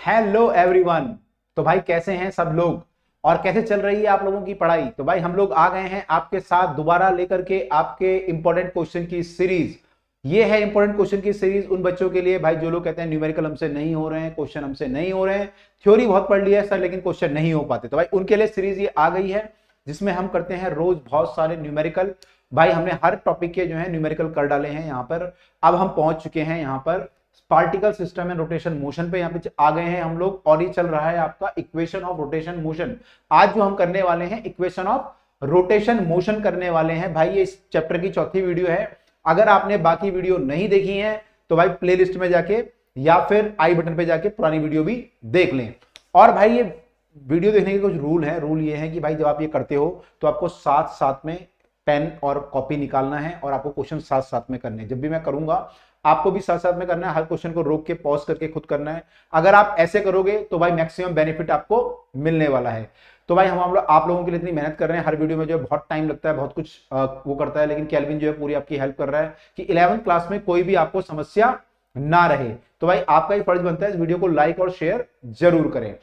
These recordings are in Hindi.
Hello everyone. तो भाई कैसे हैं सब लोग और कैसे चल रही है आप लोगों की पढ़ाई। तो भाई हम लोग आ गए हैं आपके साथ दोबारा लेकर के आपके इंपॉर्टेंट क्वेश्चन की सीरीज। ये है इंपॉर्टेंट क्वेश्चन की सीरीज उन बच्चों के लिए भाई जो लोग कहते हैं न्यूमेरिकल हमसे नहीं हो रहे हैं, क्वेश्चन हमसे नहीं हो रहे हैं, थ्योरी बहुत पढ़ लिया है सर लेकिन क्वेश्चन नहीं हो पाते। तो भाई उनके लिए सीरीज ये आ गई है जिसमें हम करते हैं रोज बहुत सारे न्यूमेरिकल। भाई हमने हर टॉपिक के जो है न्यूमेरिकल कर डाले हैं यहाँ पर। अब हम पहुंच चुके हैं यहाँ पर particle system and rotation motion पे, यहाँ पे आ गए हैं हम लोग और ये चल रहा है आपका इक्वेशन ऑफ रोटेशन मोशन। आज जो हम करने वाले हैं इक्वेशन ऑफ रोटेशन मोशन करने वाले हैं भाई। ये इस चैप्टर की चौथी वीडियो है। अगर आपने बाकी वीडियो नहीं देखी है तो भाई प्लेलिस्ट में जाके या फिर आई बटन पे जाके पुरानी वीडियो भी देख लें। और भाई ये वीडियो देखने के कुछ रूल है। रूल ये है कि भाई जब आप ये करते हो तो आपको साथ साथ में पेन और कॉपी निकालना है और आपको क्वेश्चन साथ साथ में करने हैं। जब भी मैं करूंगा आपको भी साथ साथ में करना है, हर क्वेश्चन को रोक के पॉज करके खुद करना है। अगर आप ऐसे करोगे तो भाई मैक्सिमम बेनिफिट आपको मिलने वाला है। तो भाई हम लोग आप लोगों के लिए इतनी मेहनत कर रहे हैं, हर वीडियो में जो है बहुत टाइम लगता है, बहुत कुछ वो करता है, लेकिन कैल्विन जो है पूरी आपकी हेल्प कर रहा है कि 11th क्लास में कोई भी आपको समस्या ना रहे। तो भाई आपका ही फर्ज बनता है इस वीडियो को लाइक और शेयर जरूर करें।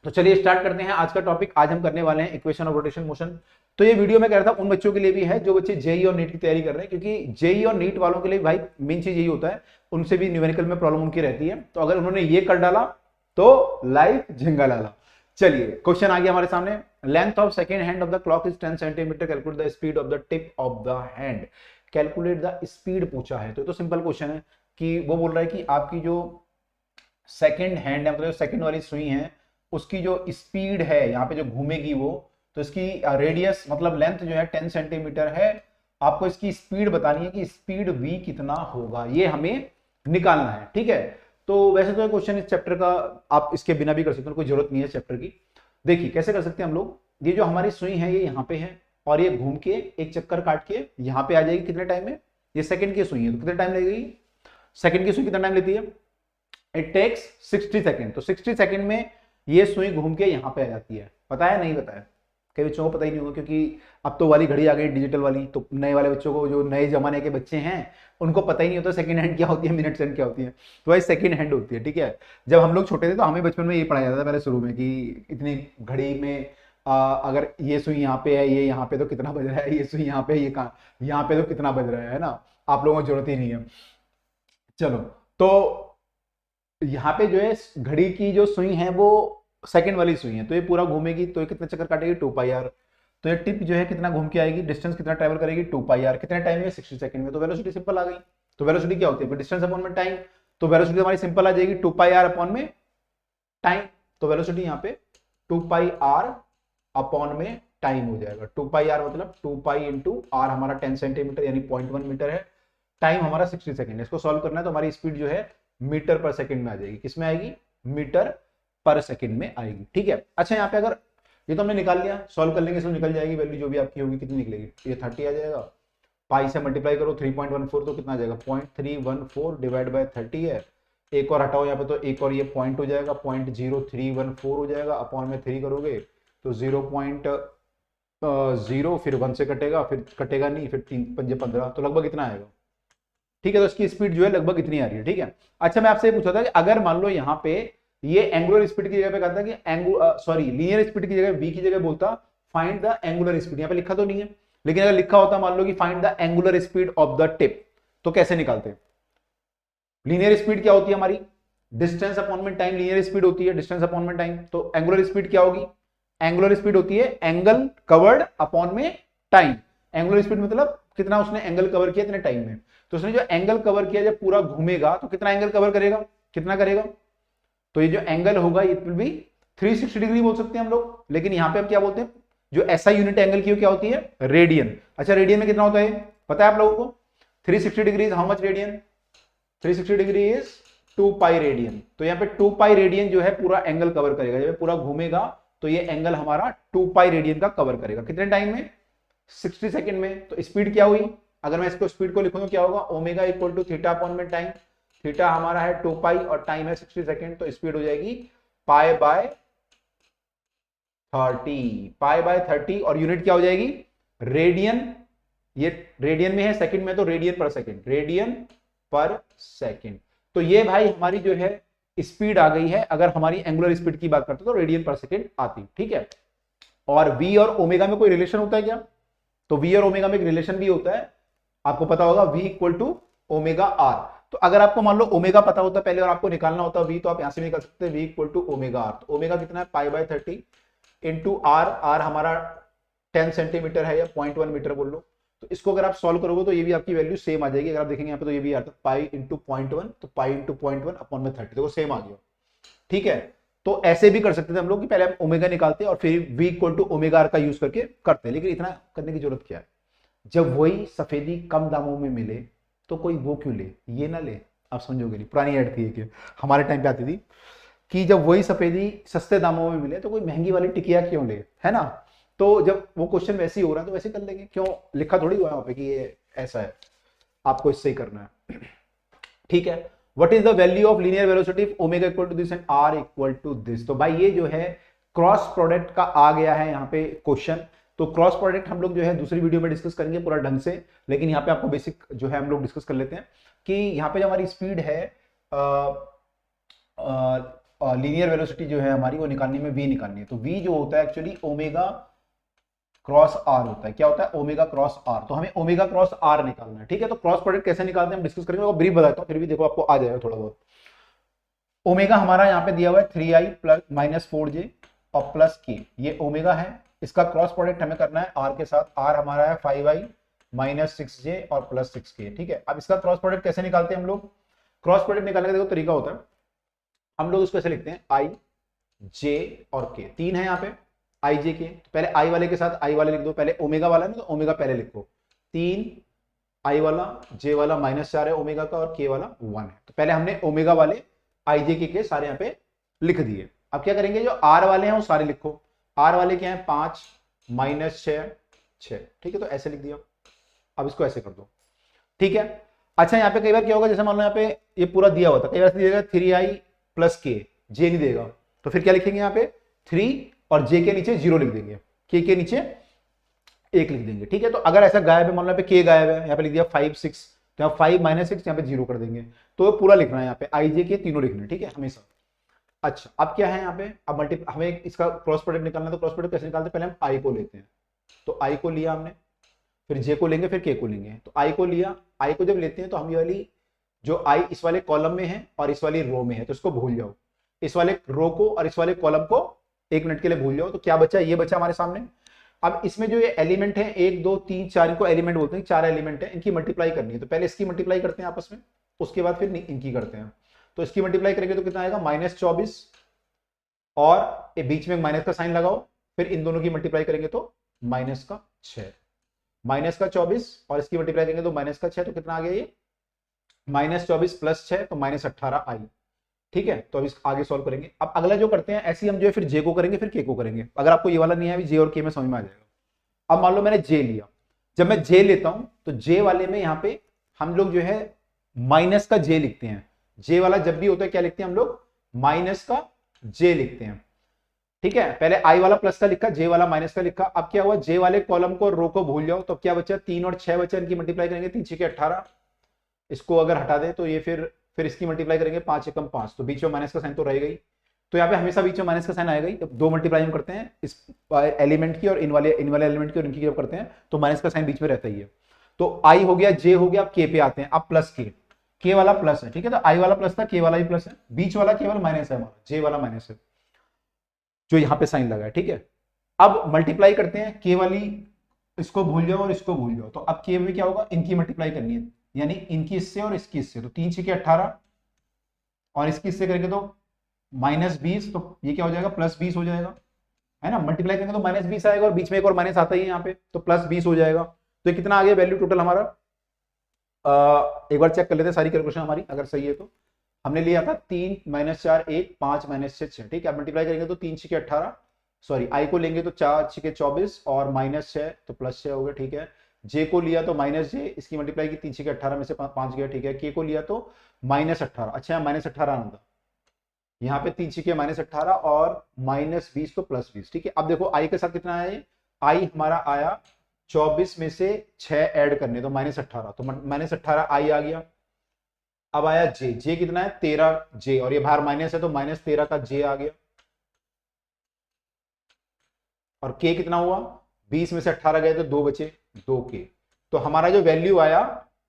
तो चलिए स्टार्ट करते हैं आज का टॉपिक। आज हम करने वाले हैं इक्वेशन ऑफ रोटेशन मोशन। तो ये वीडियो मैं कह रहा था उन बच्चों के लिए भी है जो बच्चे जेई और नीट की तैयारी कर रहे हैं, क्योंकि जेई और नीट वालों के लिए भाई मेन चीज यही होता है, उनसे भी न्यूमेरिकल में प्रॉब्लम उनकी रहती है। तो अगर उन्होंने ये कर डाला तो लाइफ झिंगा लाला। चलिए क्वेश्चन आ गया हमारे सामने। Length of second hand of the clock is 10 centimetre, calculate the speed of the tip of the hand. Calculate the speed पूछा है तो सिंपल क्वेश्चन है कि वो बोल रहा है कि आपकी जो सेकेंड हैंड है, मतलब सेकेंड वाली सुई है, उसकी जो स्पीड है यहाँ पे जो घूमेगी वो, तो इसकी रेडियस मतलब लेंथ जो है 10 सेंटीमीटर है। आपको इसकी स्पीड बतानी है कि स्पीड v कितना होगा, ये हमें निकालना है। ठीक है, तो वैसे तो क्वेश्चन इस चैप्टर का आप इसके बिना भी कर सकते हो, कोई जरूरत नहीं है चैप्टर की। देखिए कैसे कर सकते हैं हम लोग। ये जो हमारी सुई है ये यहाँ पे है और ये घूम के एक चक्कर काट के यहाँ पे आ जाएगी कितने टाइम में। ये सेकंड की सुई है तो कितने टाइम लगेगी, सेकंड की सुई कितना टाइम लेती है, इट टेक्स 60 सेकंड। तो 60 सेकंड में ये सुई घूम के यहाँ पे आ जाती है। पता है नहीं पता है, कई बच्चों को पता ही नहीं होगा क्योंकि अब तो वाली घड़ी आ गई डिजिटल वाली। तो नए वाले बच्चों को, जो नए जमाने के बच्चे हैं, उनको पता ही नहीं होता सेकंड हैंड क्या होती है, मिनट हैंड क्या होती है। तो भाई सेकंड हैंड होती है। ठीक है, जब हम लोग छोटे थे तो हमें बचपन में ये पढ़ाया जाता था पहले शुरू में कि इतनी घड़ी में अगर ये सुई यहाँ पे है, ये यहाँ पे तो कितना बज रहा है, ये सुई यहाँ पे, ये कहाँ यहाँ पे तो कितना बज रहा है ना। आप लोगों को जरूरत ही नहीं है। चलो, तो यहाँ पे जो है घड़ी की जो सुई है वो सेकंड वाली सुई है, तो ये पूरा घूमेगी तो ये कितने चक्कर काटेगी 2πr। तो ये टिप जो है कितना घूम के आएगी, डिस्टेंस कितना ट्रेवल करेगी 2πr, कितने टाइम में 60 सेकंड में। तो वेलोसिटी सिंपल आ गई। तो वेलोसिटी क्या होती है, डिस्टेंस अपॉन में टाइम। तो वेलोसिटी हमारी सिंपल आ जाएगी 2πr अपॉन में टाइम। तो वेलोसिटी यहाँ पे 2πr अपॉन में टाइम हो जाएगा। 2πr मतलब 2π इंटू r, हमारा 10 सेंटीमीटर यानी 0.1 मीटर है। टाइम हमारा 60 सेकंड है। इसको सॉल्व करना है तो हमारी स्पीड जो है मीटर पर सेकंड में आ जाएगी। किसमें आएगी, मीटर पर सेकंड में आएगी। ठीक है, अच्छा यहाँ पे अगर ये तो हमने निकाल लिया, सॉल्व कर लेंगे, इसमें निकल जाएगी वैल्यू जो भी आपकी होगी। कितनी निकलेगी, ये 30 आ जाएगा। पाई से मल्टीप्लाई करो 3.14 तो कितना आ जाएगा 0.314 डिवाइड बाय 30 है। एक और हटाओ यहाँ पे तो एक और ये पॉइंट हो जाएगा, 0.0314 हो जाएगा। अपॉन में 3 करोगे तो 0.0, फिर 1 से कटेगा, फिर कटेगा नहीं, फिर 3 5 15, तो लगभग इतना आएगा। ठीक है, तो इसकी स्पीड जो है लगभग इतनी आ रही है। ठीक है, अच्छा मैं आपसे ये पूछा था कि अगर मान लो यहाँ पे ये एंगुलर स्पीड की जगह पे कहता कि लीनियर स्पीड की जगह v की जगह बोलता फाइंड द एंगुलर स्पीड। यहाँ पे लिखा तो नहीं है, लेकिन अगर लिखा होता मान लो कि find the angular speed of the tip, तो कैसे निकालते। लीनियर स्पीड क्या होती है हमारी, डिस्टेंस अपॉन में टाइम। लीनियर स्पीड होती है डिस्टेंस अपॉन में टाइम। तो एंगुलर स्पीड क्या होगी, एंगुलर स्पीड होती है एंगल कवर्ड अपॉन में टाइम। एंगुलर स्पीड मतलब कितना उसने एंगल कवर किया इतने टाइम में। तो उसने जो एंगल कवर किया जब पूरा घूमेगा तो कितना एंगल कवर करेगा, कितना करेगा। तो ये जो एंगल होगा इट विल बी 360 डिग्री बोल सकते हैं हम लोग, लेकिन यहां पे हम क्या बोलते हैं, जो एसआई यूनिट एंगल की क्या होती है, रेडियन। अच्छा रेडियन में कितना होता है पता है आप लोगों को, 360 degree is how much radian, 360 degree is 2π radian. तो यहाँ पे 2π रेडियन जो है पूरा एंगल कवर करेगा। जब पूरा घूमेगा तो ये एंगल हमारा 2π रेडियन का कवर करेगा। कितने टाइम में, 60 सेकंड में। तो स्पीड क्या हुई, अगर मैं इसको स्पीड को लिखूं तो क्या होगा, omega equal to theta upon में टाइम। थीटा हमारा है 2π और टाइम है 60 सेकंड, तो स्पीड हो जाएगी पाई बाय 30, पाई बाय 30। और यूनिट क्या हो जाएगी, रेडियन। ये रेडियन में है, सेकंड में तो रेडियन पर सेकंड, रेडियन पर सेकंड। तो ये भाई हमारी जो है स्पीड आ गई है। अगर हमारी एंगुलर स्पीड की बात करते तो रेडियन पर सेकेंड आती, ठीक है। और v और ओमेगा में कोई रिलेशन होता है क्या? तो v और ओमेगा में एक रिलेशन भी होता है, आपको पता होगा, v equal to omega R. तो अगर आपको मान लो ओमेगा पता होता पहले और आपको निकालना होता v, तो आप यहां से भी निकाल सकते हैं v equal to omega R. तो ओमेगा कितना है, π/30 इंटू आर। आर हमारा 10 सेंटीमीटर है या 0.1 मीटर बोल लो। तो इसको अगर आप सॉल्व करोगे तो ये भी आपकी वैल्यू सेम आ जाएगी। अगर आप देखेंगे यहाँ पे तो ये भी आता है पाई इंटू 0.1, तो पाई इंटू 0.1 अपॉन में 30, तो वो सेम आ गया, ठीक है। तो ऐसे भी कर सकते थे हम लोग कि पहले हम ओमेगा निकालते और फिर v equal to omega R का यूज करके करते हैं, लेकिन इतना करने की जरूरत क्या है? जब वही सफेदी कम दामों में मिले तो कोई वो क्यों ले, ये ना ले। आप समझोगे नहीं, पुरानी ऐड थी कि हमारे टाइम पे आती थी कि जब वही सफेदी सस्ते दामों में मिले तो कोई महंगी वाली टिकिया क्यों ले, है ना। तो जब वो क्वेश्चन वैसे ही हो रहा है तो वैसे कर लेंगे, क्यों लिखा थोड़ी हुआ है वहां पे कि ये ऐसा है, आपको इससे ही करना है, ठीक है। What is the value of linear velocity if omega equal to this and R equal to this. तो भाई ये जो है क्रॉस प्रोडक्ट का आ गया है यहाँ पे क्वेश्चन। तो क्रॉस प्रोडक्ट हम लोग जो है दूसरी वीडियो में डिस्कस करेंगे पूरा ढंग से, लेकिन यहाँ पे आपको बेसिक जो है हम लोग डिस्कस कर लेते हैं कि यहाँ पे जो हमारी स्पीड है लीनियर वेलोसिटी जो है हमारी वो निकालने में v निकालनी है। तो v जो होता है एक्चुअली ओमेगा क्रॉस आर होता है। क्या होता है? Omega cross R. तो हमें ओमेगा क्रॉस आर निकालना है, ठीक है। तो क्रॉस प्रोडक्ट कैसे निकालते हैं हम डिस्कस करेंगे, ब्रीफ बताता हूं, फिर भी देखो आपको आ जाएगा थोड़ा बहुत। ओमेगा हमारा यहाँ पे दिया हुआ है 3i प्लस माइनस 4j और प्लस k, ये ओमेगा है। इसका क्रॉस प्रोडक्ट हमें करना है r के साथ। r हमारा है 5i माइनस 6j और प्लस 6k, ठीक है। अब इसका क्रॉस प्रोडक्ट कैसे निकालते हैं हम लोग? क्रॉस प्रोडक्ट निकालने का देखो तरीका होता है, हम लोग इसको ऐसे लिखते हैं i j और k, तीन है यहाँ पे i j k। तो पहले i वाले के साथ i वाले लिख दो, पहले ओमेगा वाला है ना, तो ओमेगा पहले लिखो। 3 i वाला, j वाला -4 है ओमेगा का और k वाला 1 है। तो पहले हमने ओमेगा वाले i j k सारे यहाँ पे लिख दिए। अब क्या करेंगे, जो r वाले हैं वो सारे लिखो। r वाले क्या है, 5 माइनस 6, ठीक है। तो ऐसे लिख दिया। अब इसको ऐसे कर दो, ठीक है। अच्छा यहाँ पे कई बार क्या होगा, जैसे मान लो यहाँ पे ये पूरा दिया हुआ था, कई बार दिएगा 3i प्लस k, j नहीं देगा, तो फिर क्या लिखेंगे यहाँ पे 3 और j के नीचे 0 लिख देंगे, k के नीचे 1 लिख देंगे, ठीक है। तो अगर ऐसा गायब है, मान लो यहाँ पे k गायब है, यहाँ पे लिख दिया 5 6, तो यहाँ 5 माइनस 6 यहाँ पे 0 कर देंगे। तो पूरा लिखना है यहाँ पे i j k तीनों लिखना है, ठीक है, हमेशा। अच्छा अब क्या है यहाँ पे, अब हमें इसका क्रॉस प्रोडक्ट निकालना है। तो क्रॉस प्रोडक्ट कैसे निकालते हैं, पहले हम i को लेते हैं। तो i को लिया हमने, फिर j को लेंगे, फिर k को लेंगे। तो i को लिया, i को जब लेते हैं तो हम ये वाली जो i इस वाले कॉलम में है और इस वाली रो में है, तो इसको भूल जाओ। इस वाले रो को और इस वाले कॉलम को 1 मिनट के लिए भूल जाओ। तो क्या बचा, ये बचा हमारे सामने। अब इसमें जो ये एलिमेंट है 1 2 3 4, इनको एलिमेंट बोलते हैं, 4 एलिमेंट है, इनकी मल्टीप्लाई करनी है। तो पहले इसकी मल्टीप्लाई करते हैं आपस में, उसके बाद फिर इनकी करते हैं। तो इसकी मल्टीप्लाई करेंगे तो कितना आएगा, -24, और बीच में माइनस का साइन लगाओ, फिर इन दोनों की मल्टीप्लाई करेंगे तो -6, -24 और इसकी मल्टीप्लाई करेंगे तो -6, तो कितना आ गया ये, -24 प्लस 6 तो -18 आई, ठीक है। तो अब इस आगे सॉल्व करेंगे। अब अगला जो करते हैं ऐसे ही हम जो है फिर जे को करेंगे, फिर के को करेंगे। अगर आपको ये वाला नहीं है अभी, जे और के में समझ में आ जाएगा। अब मान लो मैंने जे लिया, जब मैं जे लेता हूं तो जे वाले में यहाँ पे हम लोग जो है माइनस का जे लिखते हैं। जे वाला जब भी होता है क्या लिखते हैं हम लोग, माइनस का जे लिखते हैं, ठीक है। पहले आई वाला प्लस का लिखा, जे वाला माइनस का लिखा। अब क्या हुआ, जे वाले कॉलम को रो को भूल जाओ, तो क्या बचा, 3 और 6 बचा, इनकी मल्टीप्लाई करेंगे 3 6 18, इसको अगर हटा दें तो ये फिर इसकी मल्टीप्लाई करेंगे 5 एकम 5, तो बीच में माइनस का साइन तो रहेगा ही। तो यहाँ पे हमेशा बीच में माइनस का साइन आएगा ही। जब 2 मल्टीप्लाई हम करते हैं इस एलिमेंट की और इन वाले एलिमेंट की और इनकी जब करते हैं तो माइनस का साइन बीच में रहता ही है। तो आई हो गया, जे हो गया, अब के पे आते हैं। अब प्लस के वाला प्लस है, ठीक है। तो आई वाला प्लस था, के वाला भी प्लस है, बीच वाला केवल माइनस है हमारा, जे वाला माइनस है जो यहाँ पे साइन लगा है, ठीक है। अब मल्टीप्लाई करते हैं, के वाली इसको भूल जाओ और इसको भूल जाओ। तो अब के में क्या होगा, इनकी मल्टीप्लाई करनी है, यानी इनकी इससे और इसकी इससे। तो 3 6 18 और इसकी इससे करेंगे तो -20, तो ये क्या हो जाएगा, +20 हो जाएगा, है ना। मल्टीप्लाई करेंगे तो -20 आएगा और बीच में एक और माइनस आता ही है यहाँ पे, तो +20 हो जाएगा। तो ये कितना आ गया वैल्यू टोटल हमारा, एक बार चेक कर लेते हैं सारी कैलकुलेशन हमारी अगर सही है। तो हमने लिया था 3 -4 1 5 -6 6, ठीक है। अब मल्टीप्लाई करेंगे तो 3 6 18, सॉरी आई को लेंगे तो 4 6 24 और -6 तो +6 हो गया, ठीक है। जे को लिया तो -j, इसकी मल्टीप्लाई की 3 6 18 में से 5 गया, ठीक है। के को लिया तो -18, अच्छा -18 आना था यहाँ पे, 3 6 -18 और -20 तो +20, ठीक है। अब देखो आई के साथ कितना आया, ये आई हमारा आया 24 में से 6 ऐड करने तो -18, तो -18 आई आ गया, अब आया जे, जे कितना है 13 जे, और ये बाहर माइनस है तो -13 का जे आ गया, और के कितना हुआ 20 में से 18 गए तो 2 बचे, 2 के। तो हमारा जो वैल्यू आया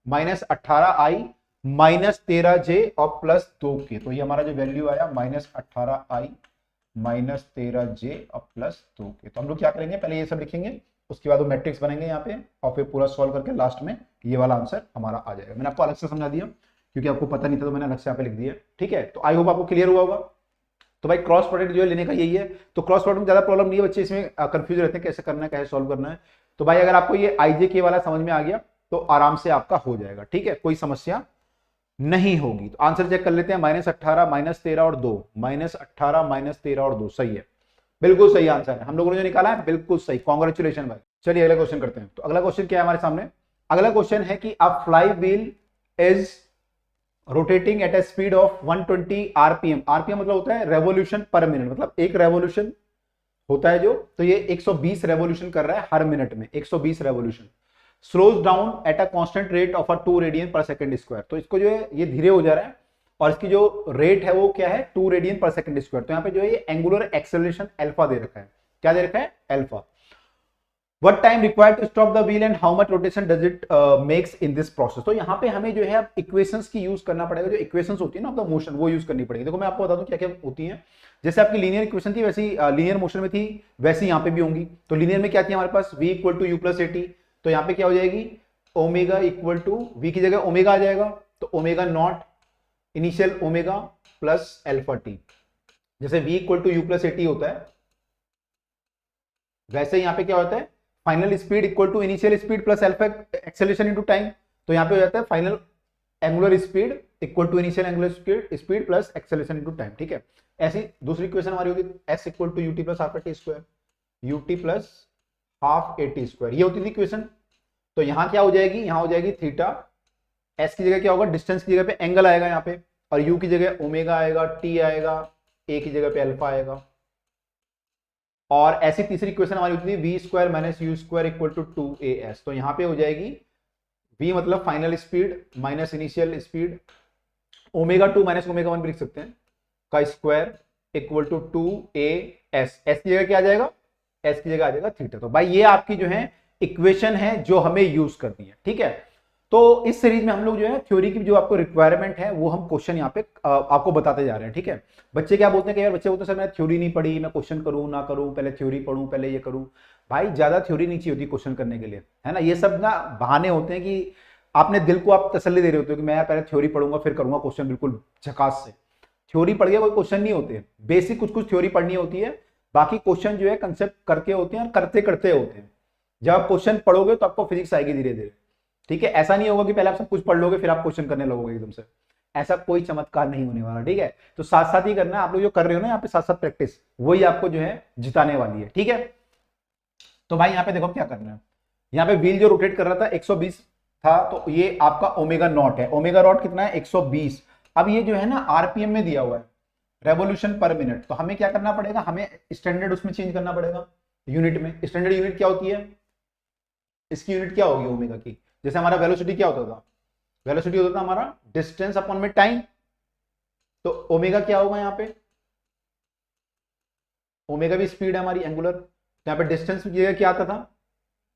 -18i -13j और +2k, तो ये हमारा जो वैल्यू आया -18i -13j और +2k। तो हम लोग क्या करेंगे, पहले ये सब लिखेंगे, उसके बाद वो मैट्रिक्स बनेंगे यहाँ पे, और फिर पूरा सॉल्व करके लास्ट में ये वाला आंसर हमारा आ जाएगा। मैंने आपको अलग से समझा दिया क्योंकि आपको पता नहीं था, तो मैंने अलग से यहाँ पे लिख दिया। ठीक है, तो आई होप आपको क्लियर हुआ होगा। तो भाई क्रॉस प्रोडक्ट जो है लेने का यही है। तो क्रॉस प्रोडक्ट में ज्यादा प्रॉब्लम नहीं है, बच्चे इसमें कंफ्यूज रहते हैं कैसे करना है, कैसे सॉल्व करना है। तो भाई अगर आपको ये आई जे के वाला समझ में आ गया तो आराम से आपका हो जाएगा। ठीक है, कोई समस्या नहीं होगी। तो आंसर चेक कर लेते हैं, -18 -13 और 2, -18 -13 और 2 सही है, बिल्कुल सही आंसर है। हम लोगों ने जो निकाला है बिल्कुल सही, कॉन्ग्रेचुलेशन भाई। चलिए अगला क्वेश्चन करते हैं। तो अगला क्वेश्चन क्या है हमारे सामने, अगला क्वेश्चन है कि अ fly wheel is rotating at A speed of 120 RPM. RPM मतलब होता है रेवोल्यूशन पर मिनट, मतलब एक रेवोल्यूशन होता है जो, तो ये 120 रेवोल्यूशन कर रहा है हर मिनट में, 120 revolution. Slows down at a constant rate of 2 radian पर सेकंड स्क्वायर। तो इसको जो है ये धीरे हो जा रहा है, और इसकी जो रेट है वो क्या है 2 रेडियन पर सेकंड स्क्वायर। तो यहाँ पे जो है ये एंगुलर एक्सेलरेशन अल्फा दे रखा है, क्या दे रखा है alpha. What time required to stop the wheel and how much rotation does it makes in this process? तो यहाँ पे हमें जो है अब इक्वेशंस की यूज करना पड़ेगा, जो इक्वेशंस होती है ना आपका मोशन, वो यूज करनी पड़ेगी। देखो मैं आपको बता दूं क्या क्या होती है। जैसे आपकी लीनियर इक्वेशन थी वैसी लीनियर मोशन में थी, वैसी यहाँ पे भी होंगी। तो लीनियर में क्या थी हमारे पास v equal to you plus A T, तो यहाँ पे क्या हो जाएगी ओमेगा इक्वल टू v की जगह ओमेगा आ जाएगा, तो omega naught initial omega plus alpha T. जैसे v equal to you plus A T होता है, वैसे यहाँ पे क्या होता है final speed equal to initial speed plus alpha acceleration into time. तो यहाँ पे हो जाता है final angular speed equal to initial angular speed plus acceleration into time. ठीक है, ऐसी दूसरी इक्वेशन हमारी होगी s equal to UT plus half A T square, UT plus half A T square, ये होती थी इक्वेशन। तो यहाँ क्या हो जाएगी, यहाँ हो जाएगी थीटा, s की जगह क्या होगा डिस्टेंस की जगह पे एंगल आएगा यहाँ पे, और u की जगह ओमेगा आएगा, t आएगा, a की जगह पे अल्फा आएगा। और ऐसी तीसरी इक्वेशन हमारी होती थी V square minus you square equal to 2as। तो यहां पे हो जाएगी v मतलब final speed minus initial speed, omega 2 minus omega 1 भी लिख सकते हैं, का square equal to 2as। s की जगह क्या आ जाएगा, s की जगह आ जाएगा थीटा। तो भाई ये आपकी जो है इक्वेशन है जो हमें यूज करनी है। ठीक है, तो इस सीरीज में हम लोग जो है थ्योरी की जो आपको रिक्वायरमेंट है वो हम क्वेश्चन यहाँ पे आपको बताते जा रहे हैं। ठीक है, बच्चे क्या बोलते हैं कि यार बच्चे बोलते हैं सर मैं थ्योरी नहीं पढ़ी, मैं क्वेश्चन करूँ ना करूँ, पहले थ्योरी पढ़ूं पहले ये करूँ। भाई ज्यादा थ्योरी नहीं चाहिए होती क्वेश्चन करने के लिए, है ना। ये सब ना बहाने होते हैं कि आपने दिल को आप तसल्ली दे रहे होते हो कि मैं पहले थ्योरी पढ़ूंगा फिर करूंगा क्वेश्चन बिल्कुल झकास से। थ्योरी पढ़ के कोई क्वेश्चन नहीं होते, बेसिक कुछ कुछ थ्योरी पढ़नी होती है, बाकी क्वेश्चन जो है कंसेप्ट करके होते हैं और करते करते होते हैं। जब आप क्वेश्चन पढ़ोगे तो आपको फिजिक्स आएगी धीरे धीरे। ठीक है, ऐसा नहीं होगा कि पहले आप सब कुछ पढ़ लोगे फिर आप क्वेश्चन करने लगोगे एकदम से, ऐसा कोई चमत्कार नहीं होने वाला। ठीक है, तो साथ साथ ही करना है, आप लोग जो कर रहे हो ना यहाँ पे साथ साथ प्रैक्टिस, वही आपको जो है जिताने वाली है। ठीक है, तो भाई यहाँ पे देखो क्या करना है, यहाँ पे व्हील जो रोटेट कर रहा था 120 था, तो ये आपका ओमेगा नॉट है, ओमेगा नॉट कितना है 120। अब ये जो है ना आरपीएम में दिया हुआ है रेवोल्यूशन पर मिनट, तो हमें क्या करना पड़ेगा, हमें स्टैंडर्ड उसमें चेंज करना पड़ेगा यूनिट में। स्टैंडर्ड यूनिट क्या होती है, इसकी यूनिट क्या होगी ओमेगा की। जैसे हमारा वेलोसिटी क्या होता था, वेलोसिटी होता था हमारा डिस्टेंस अपॉन में टाइम, तो ओमेगा क्या होगा यहाँ पे, ओमेगा भी स्पीड है हमारी एंगुलर, तो यहाँ पे डिस्टेंस की जगह क्या आता था,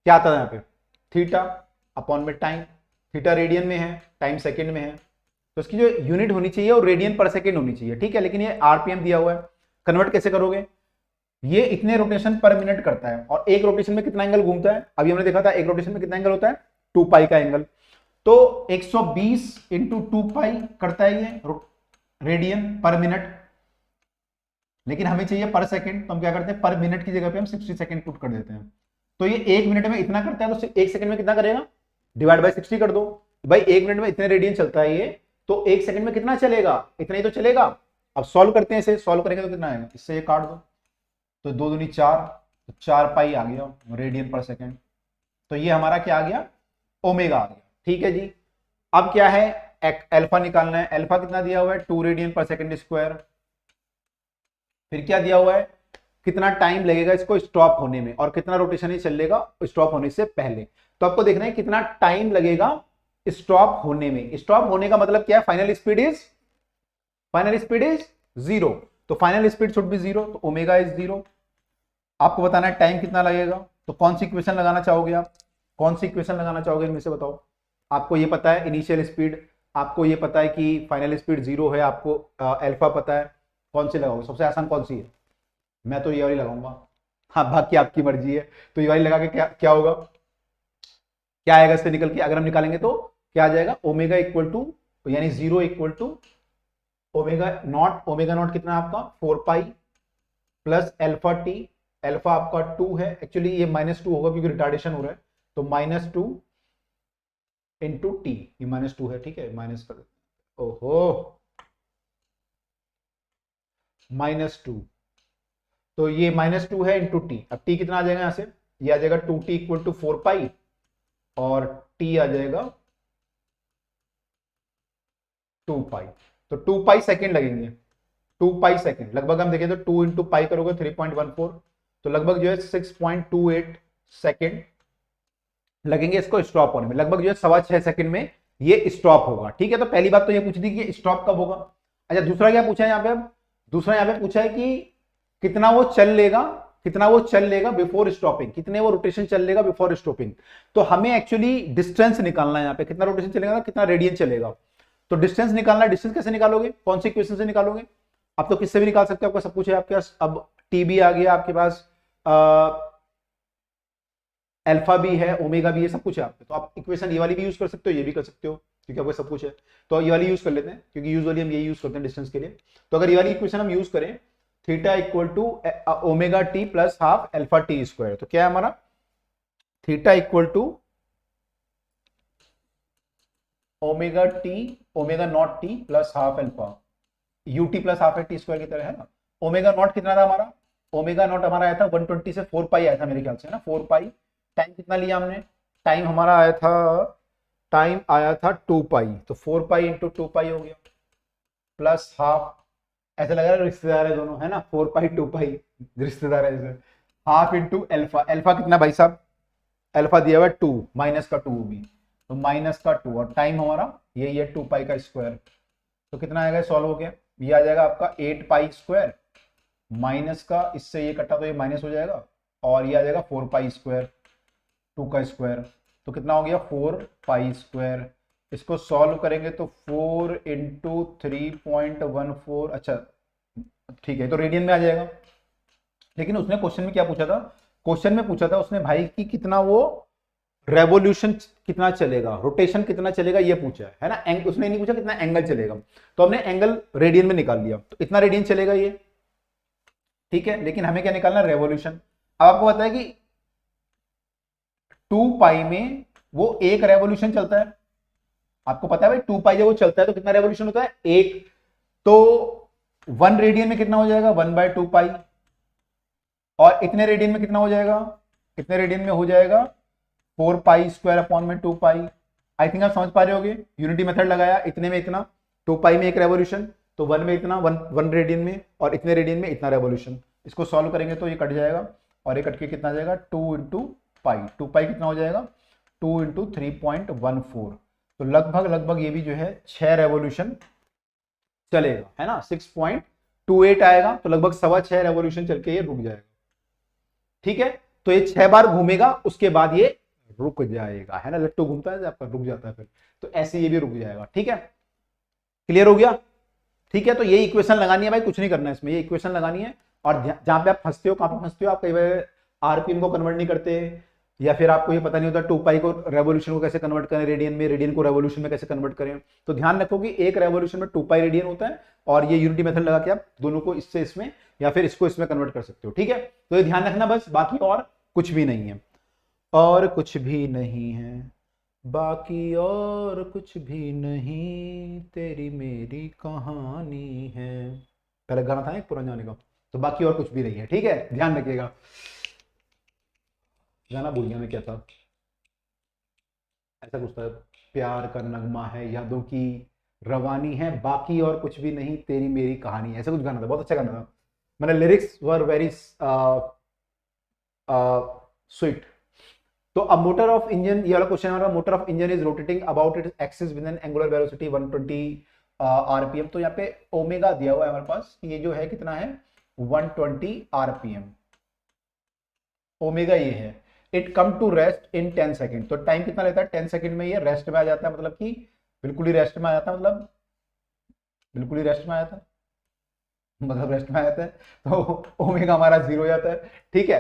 क्या आता था यहाँ पे थीटा अपॉन में टाइम। थीटा रेडियन में है, टाइम सेकंड में है, तो इसकी जो यूनिट होनी चाहिए वो रेडियन पर सेकंड होनी चाहिए। ठीक है, लेकिन ये आरपीएम दिया हुआ है, कन्वर्ट कैसे करोगे, ये इतने रोटेशन पर मिनट करता है, और एक रोटेशन में कितना एंगल घूमता है, अभी हमने देखा था एक रोटेशन में कितना एंगल होता है 2 पाई का एंगल, तो 120 इंटू 2 पाई करता है ये रेडियन पर मिनट, लेकिन हमें चाहिए पर सेकंड, तो हम क्या करते हैं पर मिनट की जगह पे हम 60 सेकंड पुट कर देते हैं। तो ये एक मिनट में इतना करता है, तो एक सेकंड में कितना करेगा, डिवाइड बाय 60 कर दो। भाई एक मिनट में इतने रेडियन चलता है ये, तो एक सेकंड में कितना चलेगा, इतना ही तो चलेगा। अब सॉल्व करते हैं, इसे सॉल्व करेंगे तो कितना आएगा, इससे ये काट दो, तो 2 दूनी 4, तो 4 पाई आ गया रेडियन पर सेकंड, तो ये हमारा क्या आ गया ओमेगा आ गया। ठीक है जी, अब क्या है अल्फा निकालना है, अल्फा कितना दिया हुआ है 2 रेडियन पर सेकंड स्क्वायर, फिर क्या दिया हुआ है कितना टाइम लगेगा इसको स्टॉप होने में, और कितना रोटेशन ही चलेगा स्टॉप होने से पहले। तो आपको देखना है कितना टाइम लगेगा स्टॉप होने में। स्टॉप होने का मतलब क्या है? Final speed is zero. तो final speed should be zero, तो ओमेगा इज जीरो। आपको बताना है टाइम कितना लगेगा, तो कौन सी इक्वेशन लगाना चाहोगे आप? कौन सी इक्वेशन लगाना चाहोगे इनमें से बताओ। आपको ये पता है इनिशियल स्पीड, आपको ये पता है कि फाइनल स्पीड जीरो है, आपको अल्फा पता है, कौन सी लगाओगे? सबसे आसान कौन सी है? मैं तो ये वाली लगाऊंगा। हाँ, बाकी आपकी मर्जी है। तो ये वाली लगा के क्या क्या होगा, क्या आएगा इससे निकल के? अगर हम निकालेंगे तो क्या आ जाएगा? ओमेगा इक्वल टू, यानी zero equal to omega naught. Omega naught कितना है आपका? 4 pi plus alpha T. Alpha आपका 2 है, एक्चुअली ये -2 होगा क्योंकि रिटार्डेशन हो रहा है, तो -2 इंटू टी। ये -2 है, ठीक है, माइनस कर देते हैं। ओहो, -2, तो ये -2 है इंटू टी। अब टी कितना आ जाएगा यहां से? ये आ जाएगा 2t इक्वल टू 4 पाई, और टी आ जाएगा 2 पाई। तो 2 पाई सेकेंड लगेंगे, 2 पाई सेकेंड लगभग। हम देखें तो 2 इंटू पाई करोगे 3.14, तो लगभग जो है 6.28 सेकेंड लगेंगे इसको स्टॉप होने में। लगभग जो है 6.25 सेकेंड में ये स्टॉप होगा। ठीक है, तो पहली बात तो ये पूछ दी कि स्टॉप कब होगा। अच्छा, दूसरा क्या पूछा है यहाँ पे? अब दूसरा यहाँ पे पूछा है कि कितना वो चल लेगा, कितना वो चल लेगा बिफोर स्टॉपिंग, कितने वो रोटेशन चल लेगा बिफोर स्टॉपिंग। तो हमें एक्चुअली डिस्टेंस निकालना है यहाँ पे, कितना रोटेशन चलेगा, कितना रेडियन चलेगा। तो डिस्टेंस निकालना है। डिस्टेंस कैसे निकालोगे? कौन सी इक्वेशन से निकालोगे? आप तो किससे भी निकाल सकते हो, आपका सब कुछ है आपके पास। अब टी भी आ गया आपके पास, अल्फा भी है, ओमेगा भी है, सब कुछ है आपके। तो आप इक्वेशन ये वाली भी यूज कर सकते हो, ये भी कर सकते हो, क्योंकि आपको सब कुछ है। तो ये वाली यूज कर लेते हैं, क्योंकि यूजुअली हम ये यूज करते हैं डिस्टेंस के लिए। तो अगर ये वाली इक्वेशन हम यूज करें, theta equal to omega T plus half alpha T square, तो क्या है हमारा? Theta equal to omega T, omega naught T plus half alpha, UT plus half T square की तरह है ना। ओमेगा नॉट कितना था हमारा? ओमेगा नॉट हमारा आया था 120 से 4 पाई आया था मेरे ख्याल से, ना 4 पाई। टाइम कितना लिया हमने? टाइम हमारा आया था, टाइम आया था 2 पाई, तो 4 पाई इंटू 2 पाई हो गया, प्लस हाफ। ऐसा लग रहा है रिश्तेदार है दोनों, है ना, 4 पाई 2 पाई रिश्तेदार है जैसे। हाफ इंटू अल्फा, अल्फा कितना भाई साहब? अल्फा दिया हुआ है 2, माइनस का 2 भी, तो माइनस का 2, और टाइम हमारा यही है 2 पाई का स्क्वायर। तो कितना आएगा सॉल्व हो गया? ये आ जाएगा आपका 8 पाई स्क्वायर, माइनस का, इससे ये कटा तो ये माइनस हो जाएगा, और ये आ जाएगा 4 पाई स्क्वायर, 2 का स्क्वायर। तो कितना हो गया? 4 पाई स्क्वायर। इसको सॉल्व करेंगे तो 4 इंटू 3.14, अच्छा ठीक है, तो रेडियन में आ जाएगा। लेकिन उसने क्वेश्चन में क्या पूछा था? क्वेश्चन में पूछा था उसने भाई कि कितना वो रेवोल्यूशन कितना चलेगा, रोटेशन कितना चलेगा, ये पूछा है ना। उसने नहीं पूछा कितना एंगल चलेगा, तो हमने एंगल रेडियन में निकाल लिया, तो इतना रेडियन चलेगा ये, ठीक है। लेकिन हमें क्या निकालना? रेवोल्यूशन। अब आपको पता है कि 2 पाई में वो एक रेवोल्यूशन चलता है, आपको पता है भाई 2 पाई जब वो चलता है तो कितना रेवोल्यूशन होता है? एक। तो 1 रेडियन में कितना हो जाएगा? 1/2 पाई। और इतने रेडियन में कितना हो जाएगा? कितने रेडियन में हो जाएगा? 4 पाई स्क्वायर अपॉन में 2 पाई। आई थिंक आप समझ पा रहे होगे, यूनिटी मेथड लगाया, इतने में इतना, 2 पाई में एक रेवोल्यूशन, तो 1 में इतना, 1 रेडियन में, और इतने रेडियन में इतना रेवोल्यूशन। इसको सॉल्व करेंगे तो ये कट जाएगा, और ये कट के कितना आ जाएगा? 2 इंटू पाई। 2 पाई कितना हो जाएगा? 2 इंटू 3.14। तो लगभग लगभग ये भी जो है 6 रेवोल्यूशन चलेगा, है ना, 6.28 आएगा, तो लगभग 6.25 रेवोल्यूशन चल के ये रुक जाएगा, ठीक है। तो ये 6 बार घूमेगा, उसके बाद ये रुक जाएगा, है ना, लट्टू घूमता है आपका, रुक जाता है फिर, तो ऐसे ये भी रुक जाएगा, ठीक है। क्लियर हो गया? ठीक है, तो ये इक्वेशन लगानी है भाई, कुछ नहीं करना है इसमें, ये इक्वेशन लगानी है। और जहां पे आप फंसते हो, कहां पे फंसते हो आप? कई बार आरपीएम को कन्वर्ट नहीं करते, या फिर आपको ये पता नहीं होता 2 पाई को रेवोल्यूशन को कैसे कन्वर्ट करें रेडियन में, रेडियन को रेवोल्यूशन में कैसे कन्वर्ट करें। तो ध्यान रखो कि एक रेवोल्यूशन में 2 पाई रेडियन होता है, और ये यूनिटी मेथड लगा के आप दोनों को इससे इसमें या फिर इसको इसमें कन्वर्ट कर सकते हो, ठीक है। तो ये ध्यान रखना बस, बाकी और कुछ भी नहीं है, और कुछ भी नहीं है, बाकी और कुछ भी नहीं, तेरी मेरी कहानी है। पहले गाना था एक पुराने जाने का, तो बाकी और कुछ भी नहीं है, ठीक है, ध्यान रखिएगा। गाना भूल गया मैं क्या था, ऐसा कुछ था, प्यार का नगमा है, यादों की रवानी है, बाकी और कुछ भी नहीं, तेरी मेरी कहानी है, ऐसा कुछ गाना था, बहुत अच्छा गाना था। मैंने लिरिक्स वर वेरी स्वीट। तो अब मोटर ऑफ इंजन, ये वाला क्वेश्चन हमारा, motor of engine is rotating about its axis with N angular velocity 120 RPM. तो यहाँ पे ओमेगा दिया हुआ है हमारे पास, ये जो है कितना है 120 आरपीएम, ओमेगा ये है। It come to rest in 10 second, तो टाइम कितना लेता है 10 सेकेंड में ये रेस्ट में आ जाता है, मतलब कि बिल्कुल ही रेस्ट में आ जाता है, मतलब बिल्कुल ही रेस्ट में आ जाता है, मतलब रेस्ट में आ जाता है, तो ओमेगा हमारा 0 हो जाता है, ठीक है।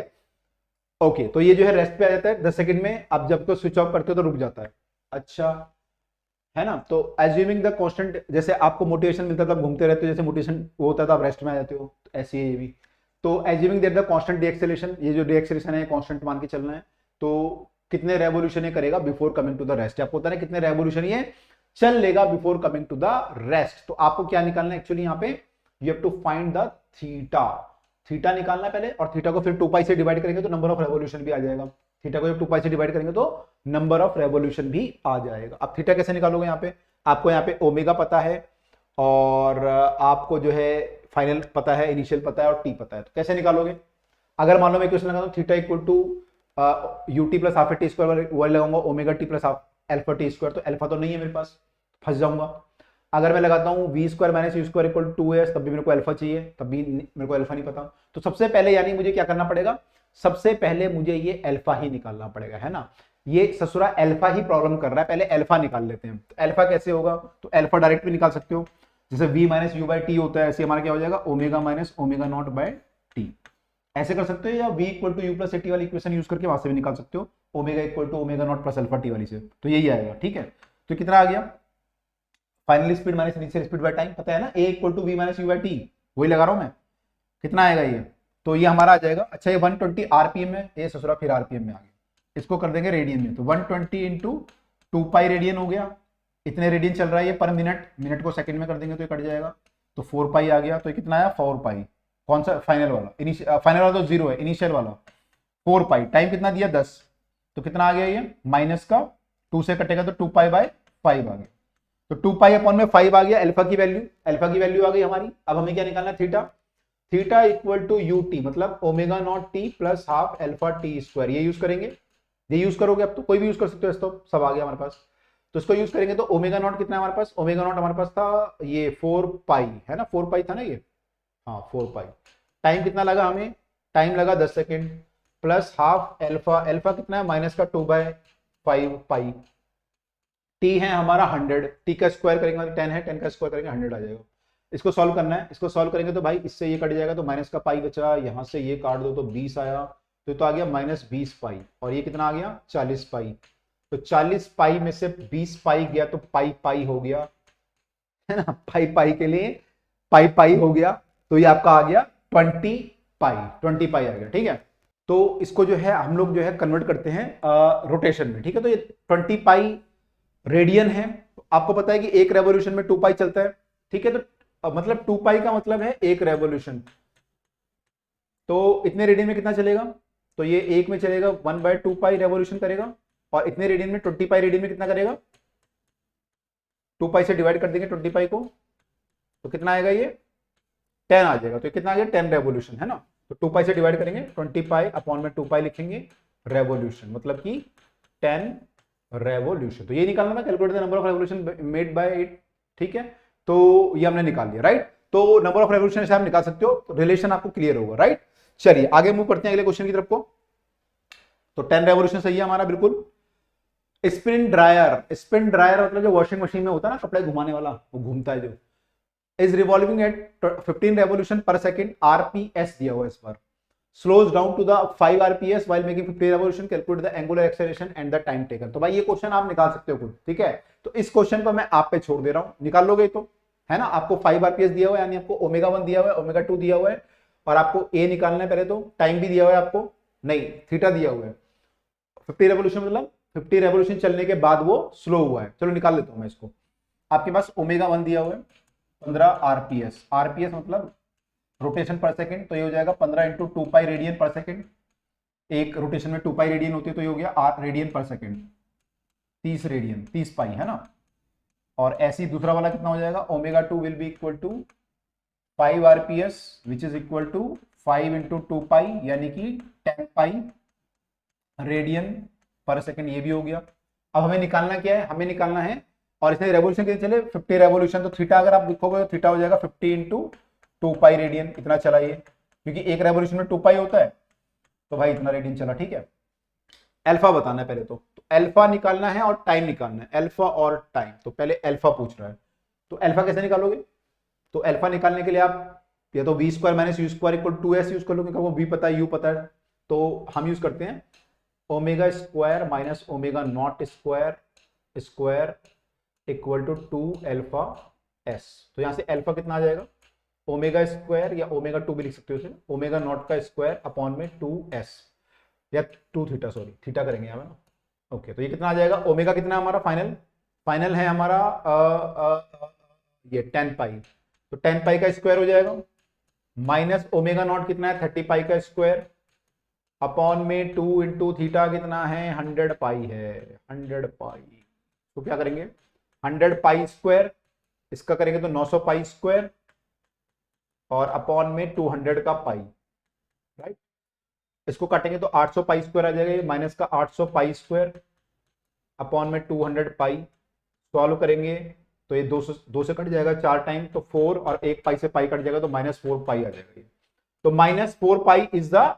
ओके, तो ये जो है रेस्ट पे आ जाता है 10 सेकंड में। अब जब तो स्विच ऑफ करते हो तो रुक जाता है, अच्छा है ना। तो एज्यूमिंग द कांस्टेंट, जैसे आपको मोटिवेशन मिलता था आप घूमते रहते हो, जैसे मोटिवेशन वो होता था आप रेस्ट में आ जाते हो, तो ऐसे ही ये भी। तो एज्यूमिंग दैट द कांस्टेंट डीएक्सेलेरेशन, ये जो डीएक्सेलेरेशन है कांस्टेंट मान के चलना है, तो कितने रेवोल्यूशन ये करेगा before coming to the rest, आपको पता है कितने रेवोल्यूशन ये चल लेगा before coming to the rest. तो आपको क्या निकालना है एक्चुअली यहाँ पे, you have to find the theta, theta निकालना है पहले, और थीटा को फिर 2 पाई से डिवाइड करेंगे तो नंबर ऑफ रेवोल्यूशन भी आ जाएगा। थीटा को जब 2 पाई से डिवाइड करेंगे तो नंबर ऑफ रेवोल्यूशन भी आ जाएगा। अब थीटा कैसे निकालोगे, यहाँ पे आपको यहाँ पे ओमेगा पता है, और आपको जो है फाइनल पता है, इनिशियल पता है, और टी पता है। तो कैसे निकालोगे, अगर मान लो मैं क्वेश्चन लगाऊं theta equal to UT plus half T square, वही लगाऊंगा omega T plus half alpha T square, तो एल्फा तो नहीं है मेरे पास, फंस जाऊंगा। अगर मैं लगाता हूं V square minus you square equal to S, तब भी मेरे को अल्फा चाहिए, तब भी मेरे को अल्फा नहीं पता। तो सबसे पहले यानी मुझे क्या करना पड़ेगा, सबसे पहले मुझे ये अल्फा ही निकालना पड़ेगा, है ना। ये ससुरा अल्फा ही प्रॉब्लम कर रहा है, पहले अल्फा निकाल लेते हैं। तो अल्फा कैसे होगा, तो अल्फा डायरेक्ट भी निकाल सकते हो, जैसे v minus U by T होता है, ऐसे हमारा क्या हो जाएगा omega minus omega naught by T, ऐसे कर सकते हो। या v equal to you plus T वाली इक्वेशन यूज करके वहां से भी निकाल सकते हो, omega equal to omega naught plus alpha T वाली से, तो यही आएगा, ठीक है। तो कितना आ गया, final speed minus initial speed by time, पता है ना, a equal to V minus U by T, वही लगा रहा हूं मैं, कितना आएगा ये, तो ये हमारा आ जाएगा। अच्छा ये 120 आरपीएम में, ये ससुरा फिर आरपीएम में आ गया, इसको कर देंगे रेडियन में, तो 120 इंटू 2 पाई रेडियन हो गया, इतने रेडियन चल रहा है ये पर मिनट, मिनट को सेकंड में कर देंगे तो ये कट जाएगा, तो 4 पाई आ गया। तो ये कितना आया 4 पाई, कौन सा फाइनल वाला, फाइनल वाला तो 0 है, इनिशियल वाला 4 पाई, टाइम कितना दिया 10, तो कितना आ गया ये माइनस का 2 से कटेगा तो 2 पाई बाय 5 आ गया, तो 2 पाई अपॉन में 5 आ गया, अल्फा की वैल्यू आ गई हमारी। अब हमें क्या निकालना है theta, theta equal to U T, मतलब omega naught T plus half alpha T square, ये यूज करेंगे, ये यूज करोगे, अब तो कोई भी यूज कर सकते हो, तो सब आ गया हमारे पास, तो इसको यूज करेंगे। तो ओमेगा नॉट कितना है हमारे पास, ओमेगा नॉट हमारे पास था ये 4 पाई, है ना, 4 पाई था ना ये, हाँ 4 पाई। टाइम कितना लगा हमें, टाइम लगा 10 second, plus half alpha, alpha कितना है माइनस का 2 बाय 5 पाई, टी है हमारा 100, टी का स्क्वायर करेंगे 10 है, 10 का स्क्वायर करेंगे 100 आ जाएगा। इसको सॉल्व करना है, इसको सॉल्व करेंगे तो भाई इससे ये कट जाएगा, तो माइनस का पाई बचा, यहाँ से ये काट दो तो 20 आया, तो आ गया माइनस 20 पाई, और ये कितना आ गया 40 पाई, तो 40 पाई में से 20 पाई गया तो पाई पाई हो गया, है ना, पाई पाई के लिए पाई पाई हो गया, तो ये आपका आ गया 20 पाई, 20 पाई आ गया, ठीक है। तो इसको जो है हम लोग जो है कन्वर्ट करते हैं रोटेशन में, ठीक है। तो ये 20 पाई रेडियन है, आपको पता है कि एक रेवोल्यूशन में 2 पाई चलता है, ठीक है। तो मतलब 2 पाई का मतलब है एक रेवोल्यूशन, तो इतने रेडियन में कितना चलेगा, तो ये एक में चलेगा 1/2 पाई रेवोल्यूशन करेगा, और इतने रेडियन में 20 पाई रेडियन में कितना करेगा, 2 पाई से डिवाइड कर देंगे 20 पाई को, तो कितना आएगा ये 10 आ जाएगा, तो कितना आ गया 10 रेवोल्यूशन, है ना। तो 2 पाई से डिवाइड करेंगे 20 पाई अपॉन में 2 पाई लिखेंगे रेवोल्यूशन, मतलब कि 10 रेवोल्यूशन। तो ये निकालना था, calculate the number of revolution made by it, ठीक है। तो ये हमने निकाल लिया, राइट। तो नंबर ऑफ रेवोल्यूशन से आप निकाल सकते हो, तो रिलेशन आपको क्लियर होगा, राइट। चलिए आगे मूव करते हैं अगले क्वेश्चन की तरफ को। तो 10 रेवोल्यूशन सही है हमारा बिल्कुल। स्पिन ड्रायर मतलब जो वॉशिंग मशीन में होता है ना, कपड़े घुमाने वाला, वो घूमता है जो, is revolving at 15 revolution per second, RPS दिया हुआ इस बार, slows down to the 5 RPS while making 50 revolution, calculate the angular acceleration and the time taken. तो भाई ये क्वेश्चन आप निकाल सकते हो खुद, ठीक है। तो इस क्वेश्चन को मैं आप पे छोड़ दे रहा हूं, निकाल लोगे तो, है ना। आपको 5 आरपीएस दिया हुआ है, यानी आपको ओमेगा 1 दिया हुआ है, ओमेगा 2 दिया हुआ है, और आपको ए निकालना है पहले, तो टाइम भी दिया हुआ है आपको, नहीं थीटा दिया हुआ है, 50 रेवोल्यूशन मतलब 50 रेवोल्यूशन चलने के बाद वो स्लो हुआ है। चलो निकाल लेता हूं मैं इसको। आपके पास ओमेगा 1 दिया हुआ है 15 आरपीएस, आरपीएस मतलब रोटेशन पर सेकंड, तो ये हो जाएगा 15 इंटू 2 पाई रेडियन पर सेकंड, एक रोटेशन में 2 पाई रेडियन होती है, तो ये हो गया 8 रेडियन पर सेकंड, 30 रेडियन 30 पाई, है ना। और ऐसे ही दूसरा वाला कितना हो जाएगा, omega 2 will be equal to 5 RPS which is equal to 5 into 2 pi, यानी कि 10 पाई रेडियन पर सेकंड, ये भी हो गया। अब हमें निकालना क्या है, हमें निकालना है, और इसमें रेवोल्यूशन कितने चले 50 रेवोल्यूशन, तो थीटा अगर आप लिखोगे तो थीटा हो जाएगा 50 इंटू 2 पाई रेडियन, इतना चला ये, क्योंकि एक रेवोल्यूशन में 2 पाई होता है, तो भाई इतना रेडियन चला। ठीक है, अल्फा बताना है पहले तो अल्फा निकालना है और टाइम निकालना है, अल्फा और टाइम। तो पहले अल्फा पूछ रहा है, तो अल्फा कैसे निकालोगे, तो अल्फा निकालने के लिए आप या तो v square minus you square equal 2s use कर लोगे, वो वी पता है यू पता है, तो हम यूज करते हैं omega square minus omega naught square square equal to 2 alpha s. तो यहां से अल्फा कितना आ जाएगा, ओमेगा स्क्वायर या ओमेगा 2 भी लिख सकते हो उसे, ओमेगा नॉट का स्क्वायर अपॉन में 2s या 2 थीटा, सॉरी थीटा करेंगे यहाँ ना। ओके, तो ये कितना आ जाएगा, ओमेगा कितना हमारा फाइनल, फाइनल है हमारा ये 10 पाई, तो 10 पाई का स्क्वायर हो जाएगा, माइनस ओमेगा नॉट कितना है 30 पाई का स्क्वायर अपॉन में 2 इंटू थीटा कितना है 100 पाई है, 100 पाई। तो क्या करेंगे 100 पाई स्क्वायर, इसका करेंगे तो 900 पाई स्क्वायर और अपॉन में 200 का पाई, राइट। इसको काटेंगे तो 800 पाई स्क्वायर आ जाएगा, माइनस का 800 पाई स्क्वायर अपॉन में 200 पाई। सॉल्व करेंगे तो ये 2 से कट जाएगा 4 टाइम, तो 4 और 1 पाई से पाई कट जाएगा तो -4 पाई आ जाएगा ये। तो -4 pi is the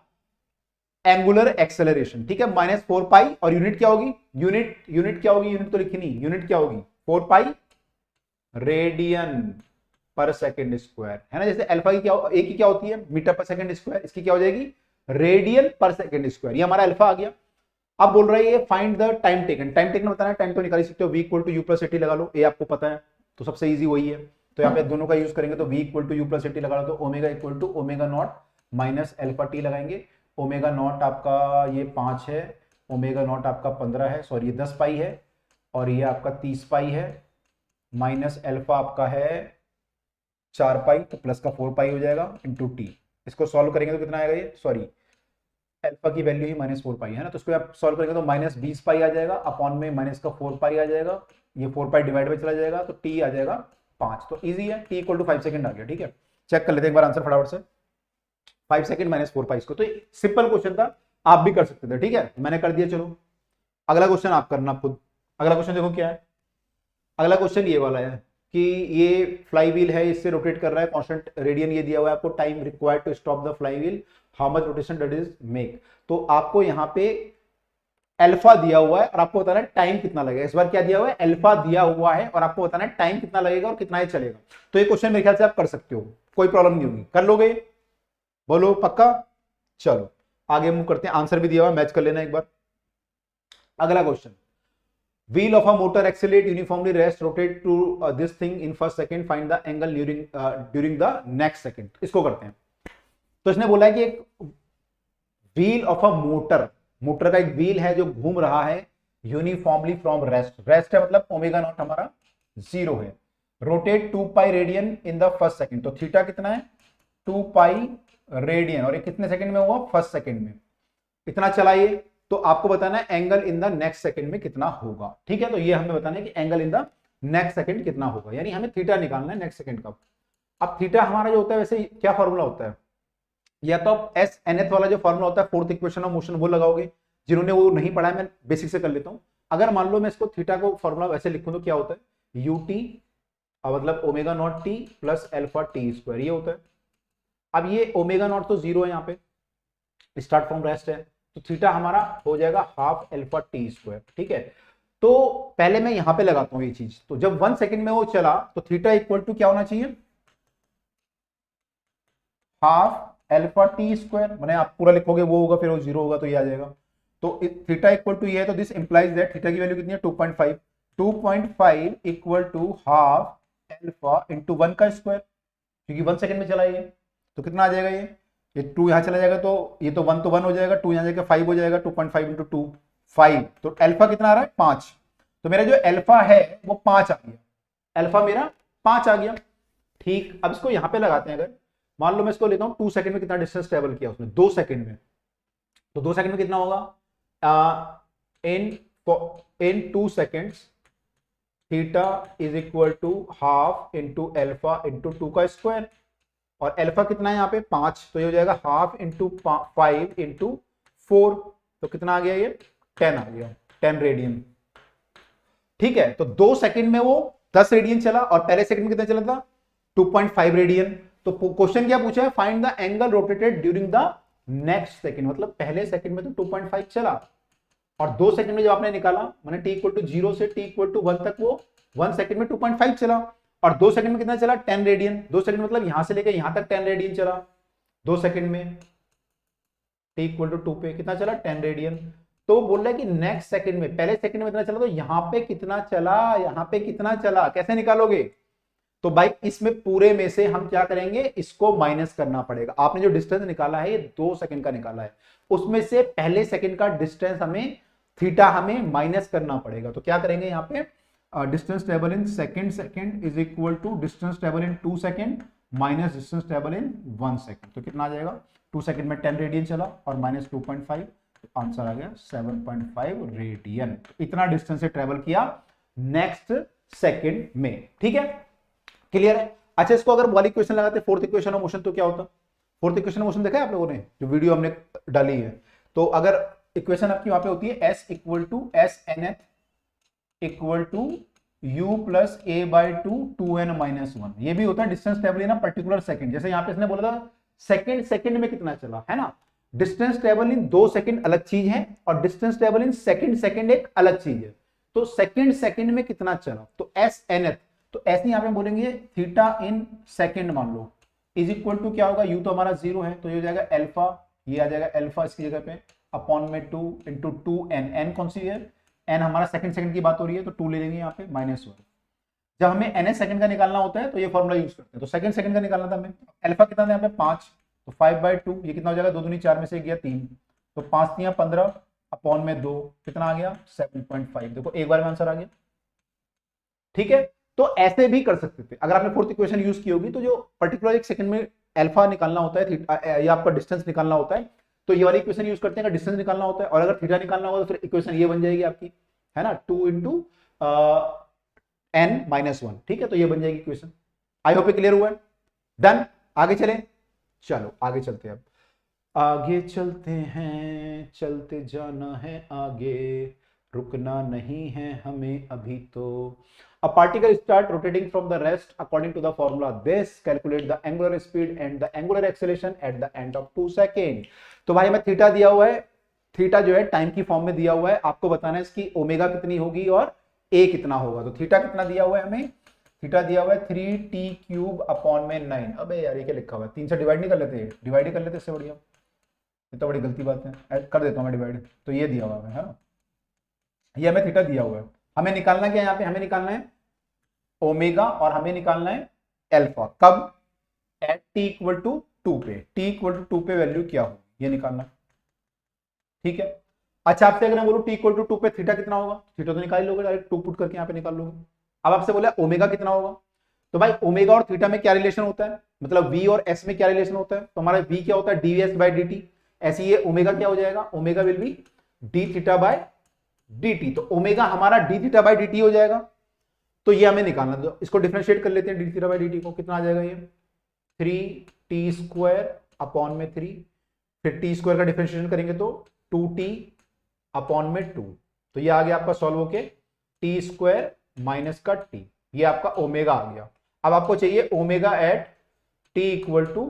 angular acceleration. ठीक है, -4 पाई, और यूनिट क्या होगी, यूनिट क्या होगी, यूनिट तो लिखी नहीं, यूनिट क्या होगी 4 पाई रेडियन पर सेकेंड स्क्वायर, है ना। जैसे अल्फा की क्या, ए की क्या होती है मीटर पर सेकेंड स्क्वायर, इसकी क्या हो जाएगी रेडियन पर सेकेंड स्क्वायर, ये हमारा अल्फा आ गया। अब बोल रहा है find the time taken, time taken बताना है, टाइम तो निकाल सकते हो, v equal to you plus at लगा लो, ए आपको पता है तो सबसे इजी वही है, तो यहाँ पे दोनों का यूज करेंगे तो v equal to you plus at लगा लो, तो omega equal to omega naught minus alpha t लगाएंगे। ओमेगा नॉट आपका ये 5 है, ओमेगा नॉट आपका 15 है, सॉरी ये 10 पाई है, और ये आपका 30 पाई है, माइनस अल्फा आपका है 4 पाई, तो प्लस का 4 पाई हो जाएगा इंटू टी। इसको सॉल्व करेंगे तो कितना आएगा ये, सॉरी अल्फा की वैल्यू ही -4 पाई है ना, तो इसको आप सॉल्व करेंगे तो -20 पाई आ जाएगा, अपॉन में माइनस का 4 पाई आ जाएगा, ये 4 पाई डिवाइड में चला जाएगा, तो टी आ जाएगा 5। तो इजी है, टी इक्वल टू 5 सेकंड आ गया। ठीक है, चेक कर लेते हैं एक बार आंसर फटाफट से, 5 सेकंड -4 पाई इसको, तो सिंपल क्वेश्चन था, आप भी कर सकते थे। ठीक है, मैंने कर दिया। चलो अगला क्वेश्चन आप करना खुद। अगला क्वेश्चन देखो क्या है, अगला क्वेश्चन ये वाला है कि ये फ्लाई व्हील है, इससे रोटेट कर रहा है, कांस्टेंट रेडियन ये दिया हुआ है आपको, time required to stop the flywheel, how much rotation does it make. तो आपको यहाँ पे अल्फा दिया हुआ है और आपको बताना है टाइम कितना लगेगा। इस बार क्या दिया हुआ है, अल्फा दिया हुआ है और आपको बताना है टाइम कितना लगेगा और कितना ही चलेगा। तो ये क्वेश्चन मेरे ख्याल से आप कर सकते हो, कोई प्रॉब्लम नहीं होगी, कर लोगे, बोलो पक्का। चलो आगे मूव करते हैं, आंसर भी दिया हुआ है, मैच कर लेना एक बार। अगला question, wheel of a motor accelerate uniformly, rest, rotate to this thing in first second, find the angle during the next second। इसको करते हैं। तो इसने बोला है कि एक wheel of a motor, motor का एक व्हील है जो घूम रहा है यूनिफॉर्मली फ्रॉम रेस्ट, रेस्ट है मतलब ओमेगा नॉट हमारा 0 है, rotate 2 pi radian in the first second, तो थीटा कितना है 2 पाई रेडियन, और ये कितने सेकंड में हुआ, फर्स्ट सेकंड में, इतना चलाइए। तो आपको बताना है angle in the next second में कितना होगा। ठीक है, तो ये हमें बताना है कि angle in the next second कितना होगा, यानी हमें थीटा निकालना है नेक्स्ट सेकंड का। अब थीटा हमारा जो होता है वैसे क्या फॉर्मूला होता है, या तो आप एस एन एथ वाला जो फॉर्मूला होता है फोर्थ इक्वेशन ऑफ मोशन वो लगाओगे, जिन्होंने वो नहीं पढ़ा है मैं बेसिक से कर लेता हूं। अगर मान लो मैं इसको थीटा को फॉर्मूला वैसे लिखूं तो क्या होता है, यू टी मतलब omega naught T plus alpha T square, ये होता है। अब ये ओमेगा नॉट तो 0 है, यहाँ पे स्टार्ट फ्रॉम रेस्ट है, तो थीटा हमारा हो जाएगा हाफ अल्फा टी स्क्वायर। ठीक है, तो पहले मैं यहां पे लगाता हूं ये चीज, तो जब 1 सेकंड में वो चला तो थीटा इक्वल टू क्या होना चाहिए, हाफ अल्फा टी स्क्वायर, मैंने आप पूरा लिखोगे वो होगा, फिर वो 0 होगा तो ये आ जाएगा। तो थीटा इक्वल टू ये है, तो दिस इंप्लाइज दैट थीटा की वैल्यू कितनी है 2.5, 2.5 equal to half alpha into 1 का स्क्वायर, क्योंकि 1 सेकंड में चला ये, तो कितना आ जाएगा ये 2 यहां चला जाएगा, तो ये तो 1 तो 1 हो जाएगा, 2 यहां जाएगा 5 हो जाएगा, 2.5 इंटू 2 5, तो अल्फा कितना आ रहा है 5, तो मेरा जो अल्फा है वो 5 आ गया, अल्फा मेरा 5 आ गया। ठीक, अब इसको यहां पे लगाते हैं, अगर मान लो मैं इसको लेता हूं 2 सेकंड में कितना डिस्टेंस ट्रेवल किया उसने, 2 सेकंड में, तो 2 सेकंड में कितना होगा, in 2 seconds theta is equal to half into alpha into 2 का स्क्वायर, और अल्फा कितना है यहाँ पे 5, तो ये हो जाएगा हाफ इंटू 5 इंटू 4, तो कितना आ गया ये 10 आ गया, 10 रेडियन। ठीक है, तो 2 सेकंड में वो 10 रेडियन चला और पहले सेकंड में कितना चला था 2.5 रेडियन। तो क्वेश्चन क्या पूछा है, find the angle rotated during the next second, मतलब पहले सेकंड में तो 2.5 चला और 2 सेकंड में जब आपने निकाला मैंने t इक्वल टू 0 से t इक्वल टू 1 तक वो 1 सेकंड में 2.5 चला और 2 सेकंड में कितना चला 10 रेडियन। 2 सेकंड मतलब यहां से लेकर यहां तक 10 रेडियन चला 2 सेकंड में, t इक्वल टू 2 पे कितना चला 10 रेडियन। तो बोल रहा है कि नेक्स्ट सेकंड में, पहले सेकंड में कितना चला, तो यहां पे कितना चला, यहां पे कितना चला, कैसे निकालोगे। तो भाई इसमें पूरे में से हम क्या करेंगे, इसको माइनस करना पड़ेगा। आपने जो डिस्टेंस निकाला है ये 2 सेकंड का निकाला है, उसमें से पहले सेकंड का डिस्टेंस हमें थीटा हमें माइनस करना पड़ेगा। तो क्या करेंगे यहाँ पे, distance travel in second is equal to distance travel in 2 second minus distance travel in 1 second. तो कितना आ जाएगा, 2 सेकंड में 10 रेडियन चला और माइनस 2.5, तो आंसर आ गया 7.5 रेडियन। तो इतना डिस्टेंस से ट्रेवल किया नेक्स्ट सेकंड में। ठीक है, क्लियर है। अच्छा, इसको अगर वाली क्वेश्चन लगाते फोर्थ इक्वेशन ऑफ मोशन तो क्या होता, फोर्थ इक्वेशन ऑफ मोशन देखा है आप लोगों ने, जो वीडियो हमने डाली है। तो अगर इक्वेशन आपकी वहां पे होती है s equal to S nth equal to u plus A by two 2n minus 1, ये भी होता है distance travel in particular second. जैसे यहाँ पे इसने बोला था सेकंड में कितना चला, है ना। डिस्टेंस ट्रेवल इन 2 सेकंड अलग चीज है और डिस्टेंस ट्रेवल इन सेकंड एक अलग चीज है। तो सेकंड में कितना चला, तो एस एन एथ, तो ऐसे यहां पे बोलेंगे थीटा इन सेकंड मान लो इज इक्वल टू क्या होगा, u तो हमारा 0 है तो ये हो जाएगा अल्फा, ये आ जाएगा अल्फा इसकी जगह पे अपॉन में 2 इंटू 2n, n कौन सी है, n हमारा सेकंड की बात हो रही है तो 2 ले लेंगे यहाँ पे -1। जब हमें ns सेकंड का निकालना होता है तो ये फॉर्मूला यूज करते हैं। तो सेकंड का निकालना था हमें, अल्फा कितना था यहाँ पे 5, तो 5/2 ये कितना हो जाएगा, 2 दूनी 4 में से गया 3, तो 5 3 15 अपॉन में 2 कितना आ गया 7.5। देखो एक बार में आंसर आ गया। ठीक है, तो ऐसे भी कर सकते थे अगर आपने फोर्थ इक्वेशन यूज की होगी। तो जो पर्टिकुलर एक सेकंड में अल्फा निकालना होता है या आपका डिस्टेंस निकालना होता है तो ये वाली इक्वेशन यूज करते हैं, अगर डिस्टेंस निकालना होता है। और अगर थीटा निकालना होगा तो फिर इक्वेशन ये बन जाएगी आपकी, है ना, 2 इंटू n माइनस 1। ठीक है, तो ये बन जाएगी इक्वेशन। आई होप क्लियर हुआ है, डन। आगे चले, चलो आगे चलते हैं। अब आगे चलते हैं, चलते जाना है आगे, रुकना नहीं है हमें अभी तो। A particle start rotating from the rest according to the formula this, calculate the angular speed and the angular acceleration at the end of 2 seconds। तो भाई हमें थीटा दिया हुआ है, थीटा जो है टाइम की फॉर्म में दिया हुआ है, आपको बताना है इसकी ओमेगा कितनी होगी और ए कितना होगा। तो थीटा कितना दिया हुआ है हमें, थीटा दिया हुआ है 3t³ अपॉन में 9। अबे यार ये क्या लिखा हुआ है, 3 से डिवाइड नहीं कर लेते, डिवाइड ही कर लेते, इससे बढ़िया। ये तो बड़ी गलती बात है, कर देता हूँ मैं डिवाइड। तो ये दिया हुआ है, ये हमें थीटा दिया हुआ है। हमें निकालना क्या है यहाँ पे, हमें निकालना है ओमेगा और हमें निकालना है अल्फा। कब, एट t इक्वल टू 2 पे, t इक्वल टू 2 पे वैल्यू क्या हो, ये निकालना। ठीक है, अच्छा आपसे अगर मैं बोलूं t इक्वल टू 2 पे थीटा कितना होगा, थीटा तो निकाल लोगे, डायरेक्ट 2 पुट करके यहाँ पे निकाल लोगे। अब आपसे बोला ओमेगा कितना होगा, तो भाई ओमेगा और थीटा में क्या रिलेशन होता है, मतलब v और s में क्या रिलेशन होता है। तो हमारा v क्या होता है dvs/dt, ऐसे ये ओमेगा क्या हो जाएगा, ओमेगा विल बी d थीटा/dt। तो ओमेगा हमारा d थीटा/dt हो जाएगा। तो ये हमें निकालना, तो इसको डिफरेंशिएट कर लेते हैं d थीटा/dt को, कितना आ जाएगा ये 3t² अपॉन में 3, फिर t² का डिफरेंशिएशन करेंगे तो 2t अपॉन में 2। तो ये आ गया आपका सॉल्व होके t² माइनस का t, ये आपका ओमेगा आ गया। अब आपको चाहिए omega at t equal to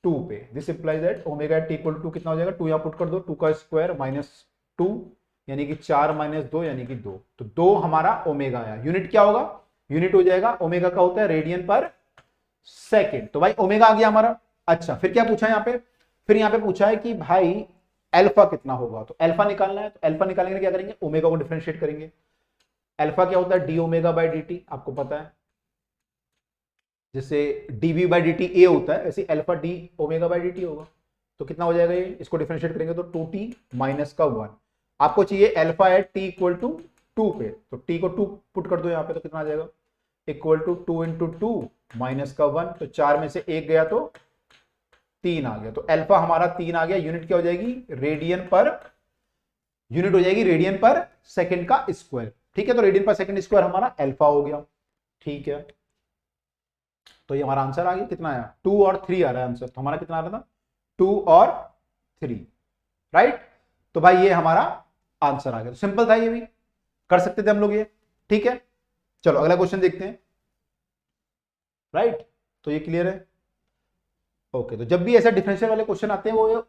2 पे, this implies that omega at t equal to कितना हो जाएगा, 2 यहां पुट कर दो, 2 का स्क्वायर माइनस 2 यानी कि 4 माइनस 2 यानी कि 2। तो 2 हमारा ओमेगा आया। यूनिट क्या होगा, यूनिट हो जाएगा, ओमेगा का होता है रेडियन पर सेकंड। तो भाई ओमेगा आ गया हमारा। अच्छा फिर क्या पूछा है यहाँ पे, फिर यहाँ पे पूछा है कि भाई अल्फा कितना होगा। तो अल्फा निकालना है, तो अल्फा निकालने के लिए क्या करेंगे, ओमेगा को डिफरेंशिएट करेंगे। अल्फा क्या होता है d omega by d t, आपको पता है, जैसे dv by d t a होता है, ऐसे alpha d omega by d t होगा। तो कितना हो जाएगा ये, इसको डिफरेंशिएट करेंगे तो 2t माइनस का 1। आपको चाहिए alpha at t equal to 2 पे, तो t को 2 पुट कर दो यहाँ पे, तो कितना आ जाएगा इक्वल टू 2 इंटू 2 माइनस का 1। तो 4 में से 1 गया तो 3 आ गया। तो अल्फा हमारा 3 आ गया। यूनिट क्या हो जाएगी, रेडियन पर, यूनिट हो जाएगी रेडियन पर सेकंड का स्क्वायर। ठीक है, तो रेडियन पर सेकंड स्क्वायर हमारा अल्फा हो गया। ठीक है, तो ये हमारा आंसर आ गया, कितना आया 2 और 3 आ रहा है आंसर। तो हमारा कितना आ रहा था 2 और 3, राइट। तो भाई ये हमारा आंसर आ गया। तो सिंपल था, ये भी कर सकते थे हम लोग ये। ठीक है, चलो अगला क्वेश्चन देखते हैं। राइट, तो ये क्लियर है। ओके, तो जब भी ऐसा डिफरेंशियल वाले क्वेश्चन आते हैं वो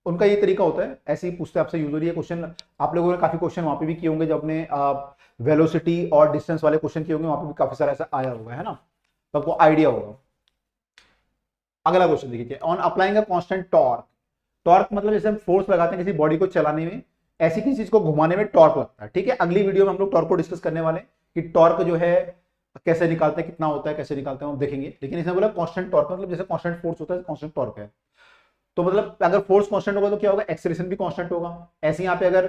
उनका ये तरीका होता है, ऐसे ही पूछते हैं आपसे यूजुअली ये क्वेश्चन। आप लोगों ने काफी क्वेश्चन वहां पे भी किए होंगे, जब आपने वेलोसिटी और डिस्टेंस वाले क्वेश्चन किए होंगे, वहां पे भी काफी सारा ऐसा आया होगा, है ना, तो आपको आइडिया होगा। अगला क्वेश्चन देखिए, on applying a constant torque. Torque मतलब जैसे हम फोर्स लगाते हैं किसी बॉडी को चलाने में, ऐसी किसी चीज को घुमाने में टॉर्क लगता है। ठीक है, अगली वीडियो में हम लोग टॉर्क को डिस्कस करने वाले हैं कि टॉर्क जो है कैसे निकालते हैं, कितना होता है, कैसे निकालते हैं, हम देखेंगे। लेकिन इसमें बोला कांस्टेंट टॉर्क मतलब जैसे कांस्टेंट फोर्स होता है, कांस्टेंट टॉर्क है। तो मतलब अगर फोर्स कांस्टेंट होगा तो क्या होगा, एक्सेलरेशन भी कांस्टेंट होगा। ऐसे यहाँ पे अगर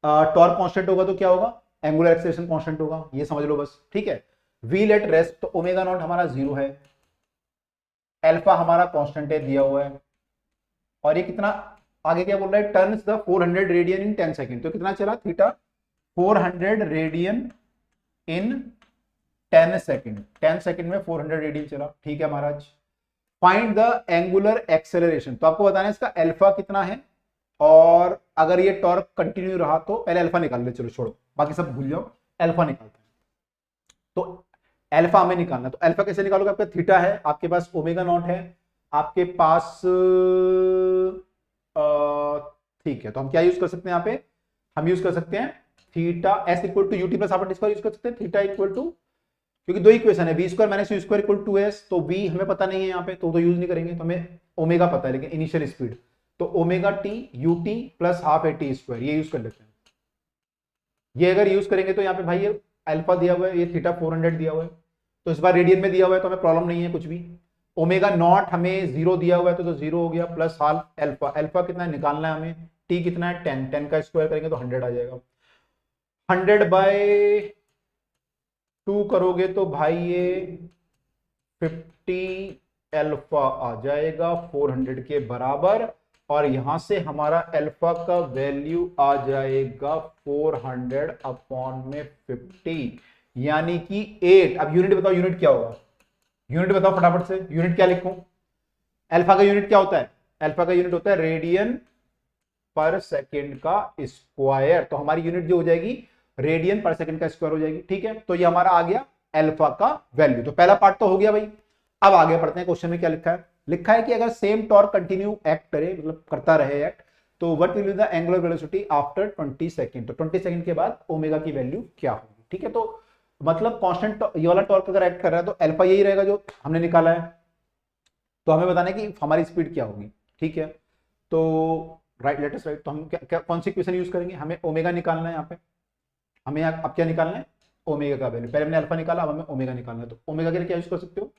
टॉर्क कांस्टेंट होगा तो क्या होगा, एंगुलर एक्सेलरेशन कांस्टेंट होगा। ये समझ लो बस। ठीक है, व्हील एट रेस्ट, तो ओमेगा नॉट हमारा 0 है, अल्फा हमारा कांस्टेंट है दिया हुआ है, और ये कितना आगे क्या बोल रहा है, turns the 400 radian in 10 second. तो कितना चला थीटा, 400 रेडियन इन 10 सेकंड। 10 सेकंड में 400 रेडियन चला। ठीक है महाराज, फाइंड द एंगुलर एक्सेलरेशन। तो आपको बताना है इसका अल्फा कितना है, और अगर ये टॉर्क कंटिन्यू रहा तो पहले अल्फा निकाल ले, चलो छोड़ो बाकी सब भूल जाओ, अल्फा निकालते हैं। तो अल्फा हमें निकालना, तो अल्फा कैसे निकालोगे, आपका थीटा है, आपके पास ओमेगा नॉट है, आपके पास ठीक है, तो हम क्या यूज कर सकते हैं यहाँ पे, हम यूज कर सकते हैं theta s equal to UT plus half square use कर सकते हैं, थीटा इक्वल टू, क्योंकि दो इक्वेशन है, v square minus you square equal to s, तो वी हमें पता नहीं है यहाँ पे, तो यूज नहीं करेंगे। तो हमें ओमेगा पता है लेकिन इनिशियल स्पीड, तो omega T U T plus half A T square ये यूज कर लेते हैं। ये अगर यूज करेंगे तो यहाँ पे भाई ये अल्फा दिया हुआ है, ये थीटा 400 दिया हुआ है, तो इस बार रेडियन में दिया हुआ है तो हमें प्रॉब्लम नहीं है कुछ भी। ओमेगा नॉट हमें 0 दिया हुआ है तो 0 हो गया, प्लस हाफ अल्फा, अल्फा कितना है निकालना है हमें, टी कितना है 10, 10 का स्क्वायर करेंगे तो 100 आ जाएगा। 100 बाय 2 करोगे तो भाई ये 50 अल्फा आ जाएगा 400 के बराबर, और यहां से हमारा अल्फा का वैल्यू आ जाएगा 400 अपॉन में 50, यानी कि 8। अब यूनिट बताओ, यूनिट क्या होगा, यूनिट बताओ फटाफट से, यूनिट क्या लिखूं, अल्फा का यूनिट क्या होता है, अल्फा का यूनिट होता है रेडियन पर सेकेंड का स्क्वायर, तो हमारी यूनिट जो हो जाएगी रेडियन पर सेकंड का स्क्वायर हो जाएगी। ठीक है, तो ये हमारा आ गया अल्फा का वैल्यू। तो पहला पार्ट तो हो गया भाई। अब आगे पढ़ते हैं, क्वेश्चन में क्या लिखा है, लिखा है कि अगर सेम टॉर्क कंटिन्यू एक्ट करे, मतलब करता रहे एक्ट, तो what will be the angular velocity after 20 second. तो 20 सेकंड के बाद ओमेगा की वैल्यू क्या होगी। ठीक है, तो मतलब कांस्टेंट ये वाला टॉर्क अगर एक्ट कर रहा है तो अल्फा यही रहेगा जो हमने निकाला है, तो हमें बताना है कि हमारी स्पीड क्या होगी। ठीक है, तो राइट लेटेस्ट राइट, तो हम क्या कौन सी इक्वेशन यूज करेंगे, हमें ओमेगा निकालना है यहाँ पे, हमें अब क्या निकालना है, ओमेगा का वैल्यू। पहले हमने अल्फा निकाला, अब हमें ओमेगा निकालना है, तो ओमेगा के लिए क्या यूज कर सकते हो,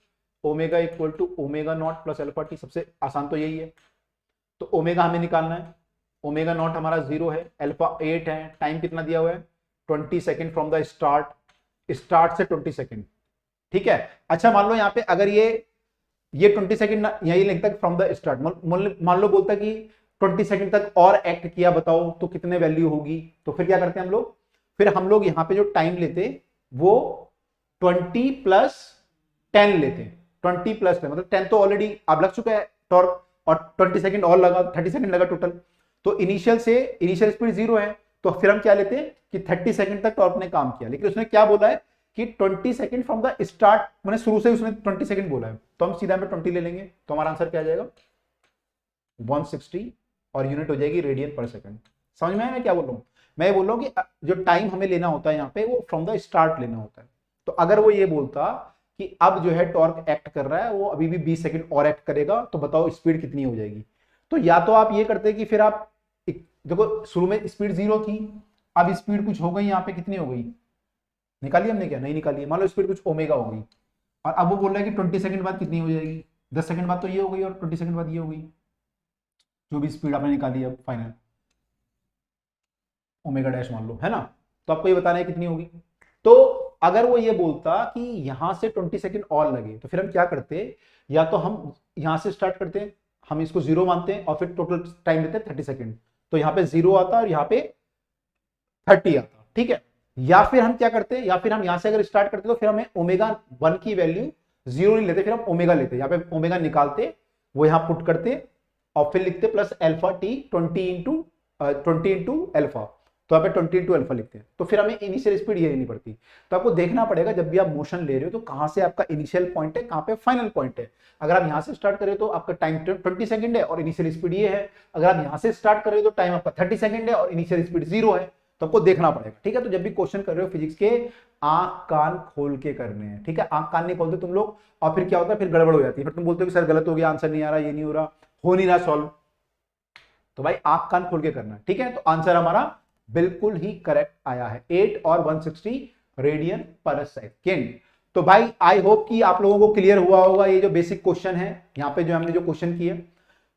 omega equal to omega naught plus alpha t, सबसे आसान तो यही है। तो ओमेगा हमें निकालना है, ओमेगा नॉट हमारा 0 है, अल्फा 8 है, टाइम कितना दिया हुआ है 20 second from the start, start से 20 सेकंड। ठीक है, अच्छा मान लो यहाँ पे अगर ये 20 सेकंड यही लिखता है फ्रॉम द स्टार्ट, मान लो बोलता कि 20 सेकंड तक और एक्ट किया, बताओ तो कितने वैल्यू होगी। तो फिर क्या करते हैं हम लोग, फिर हम लोग यहाँ पे जो टाइम लेते वो 20 प्लस 10 लेते हैं, 20 प्लस 10 मतलब 10 तो ऑलरेडी अब लग चुका है टॉर्क, और 20 सेकंड और लगा, 30 सेकंड लगा टोटल। तो इनिशियल स्पीड 0 है, तो फिर हम क्या लेते हैं कि 30 सेकंड तक टॉर्क ने काम किया, लेकिन उसने क्या बोला है कि 20 सेकंड फ्रॉम द स्टार्ट, मैंने शुरू से उसने 20 सेकंड बोला है, तो हम सीधा में 20 ले लेंगे, तो हमारा आंसर क्या आ जाएगा 160, और यूनिट हो जाएगी रेडियन पर सेकंड। समझ में आया मैं क्या बोल रहा हूं, मैं बोल रहा हूं कि जो टाइम हमें लेना होता है यहाँ पे वो फ्रॉम द स्टार्ट लेना होता है। तो अगर वो ये बोलता कि अब जो है टॉर्क एक्ट कर रहा है, वो अभी भी 20 सेकंड और एक्ट करेगा, तो बताओ स्पीड कितनी हो जाएगी। तो या तो आप ये करते कि फिर आप देखो शुरू में स्पीड 0 थी, अब स्पीड कुछ हो गई, यहाँ पे कितनी हो गई निकाली हमने, क्या नहीं निकाली, मान लो स्पीड कुछ ओमेगा हो गई, और अब वो बोल रहा है कि 20 सेकंड बाद कितनी हो जाएगी, 10 सेकंड बाद तो ये हो गई और 20 सेकंड बाद ये हो गई, जो भी स्पीड आपने निकाली है फाइनल ओमेगा डैश मान लो, है ना। तो आपको ये बताना है कितनी होगी। तो अगर वो ये बोलता कि यहां से 20 सेकंड और लगे, तो फिर हम क्या करते, या तो हम यहां से स्टार्ट करते हैं, हम इसको 0 मानते हैं और फिर टोटल टाइम लेते हैं 30 सेकंड, तो यहाँ पे 0 आता और यहाँ पे 30 आता। ठीक है, या फिर हम क्या करते हैं, या फिर हम यहां से अगर स्टार्ट करते तो फिर हमें ओमेगा 1 की वैल्यू 0 नहीं लेते, फिर हम ओमेगा लेते, यहाँ पे ओमेगा निकालते, वो यहां पुट करते और फिर लिखते plus alpha T 20 into alpha, तो यहाँ पे 20 × अल्फा लिखते हैं, तो फिर हमें इनिशियल स्पीड ये लेनी पड़ती। तो आपको देखना पड़ेगा जब भी आप मोशन ले रहे हो तो कहां से आपका इनिशियल पॉइंट है, कहां पे फाइनल पॉइंट है। अगर आप यहां से स्टार्ट करें तो आपका टाइम 20 सेकंड है और इनिशियल स्पीड ये है। अगर आप यहां से स्टार्ट कर रहे हो तो टाइम आपका 30 सेकंड है और इनिशियल स्पीड 0 है। तो आपको देखना पड़ेगा, ठीक है। तो जब भी क्वेश्चन कर रहे हो फिजिक्स के, आंख कान खोल के करने हैं, ठीक है। आंख कान नहीं खोलते तुम लोग और फिर क्या होता है, फिर गड़बड़ हो जाती है, फिर तुम बोलते हो कि सर गलत हो गया, आंसर नहीं आ रहा, ये नहीं हो रहा, हो नहीं रहा सॉल्व। तो भाई आंख कान खोल के करना है, ठीक है। तो आंसर हमारा बिल्कुल ही करेक्ट आया है, 8 और 160 रेडियन पर सेकेंड। तो भाई आई होप कि आप लोगों को क्लियर हुआ होगा ये जो बेसिक क्वेश्चन है यहाँ पे जो हमने जो क्वेश्चन किए।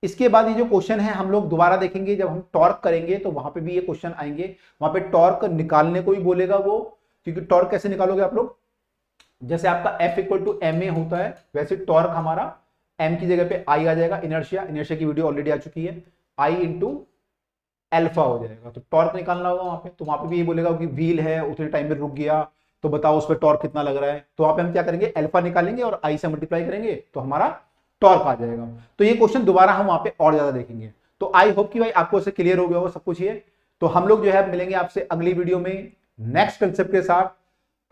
इसके बाद ये जो क्वेश्चन है हम लोग दोबारा देखेंगे जब हम टॉर्क करेंगे, तो वहां पे भी ये क्वेश्चन आएंगे। वहां पे टॉर्क निकालने को भी बोलेगा वो, क्योंकि टॉर्क कैसे निकालोगे आप लोग, जैसे आपका F = ma होता है वैसे टॉर्क हमारा m की जगह पे I आ जाएगा, इनर्शिया, इनर्शिया की वीडियो ऑलरेडी आ चुकी है, I × अल्फा हो जाएगा। तो टॉर्क निकालना होगा वहां पे, तो वहां पे भी ये बोलेगा कि व्हील है उतने टाइम में रुक गया तो बताओ उस पर टॉर्क कितना लग रहा है। तो वहां पे हम क्या करेंगे, अल्फा निकालेंगे और I से मल्टीप्लाई करेंगे तो हमारा टॉर्क आ जाएगा। तो ये क्वेश्चन दोबारा हम वहां पे और ज्यादा देखेंगे। तो आई होप कि भाई आपको इससे क्लियर हो गया होगा सब कुछ ये। तो हम लोग जो है मिलेंगे आपसे अगली वीडियो में नेक्स्ट कंसेप्ट के साथ।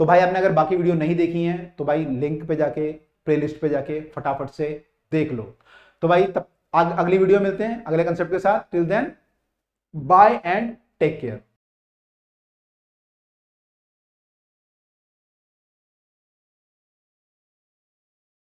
तो भाई आपने अगर बाकी वीडियो नहीं देखी है तो भाई लिंक पे जाके, प्लेलिस्ट पे जाके फटाफट से देख लो। तो भाई तब अगली वीडियो मिलते हैं अगले कंसेप्ट के साथ। Till then bye and take care.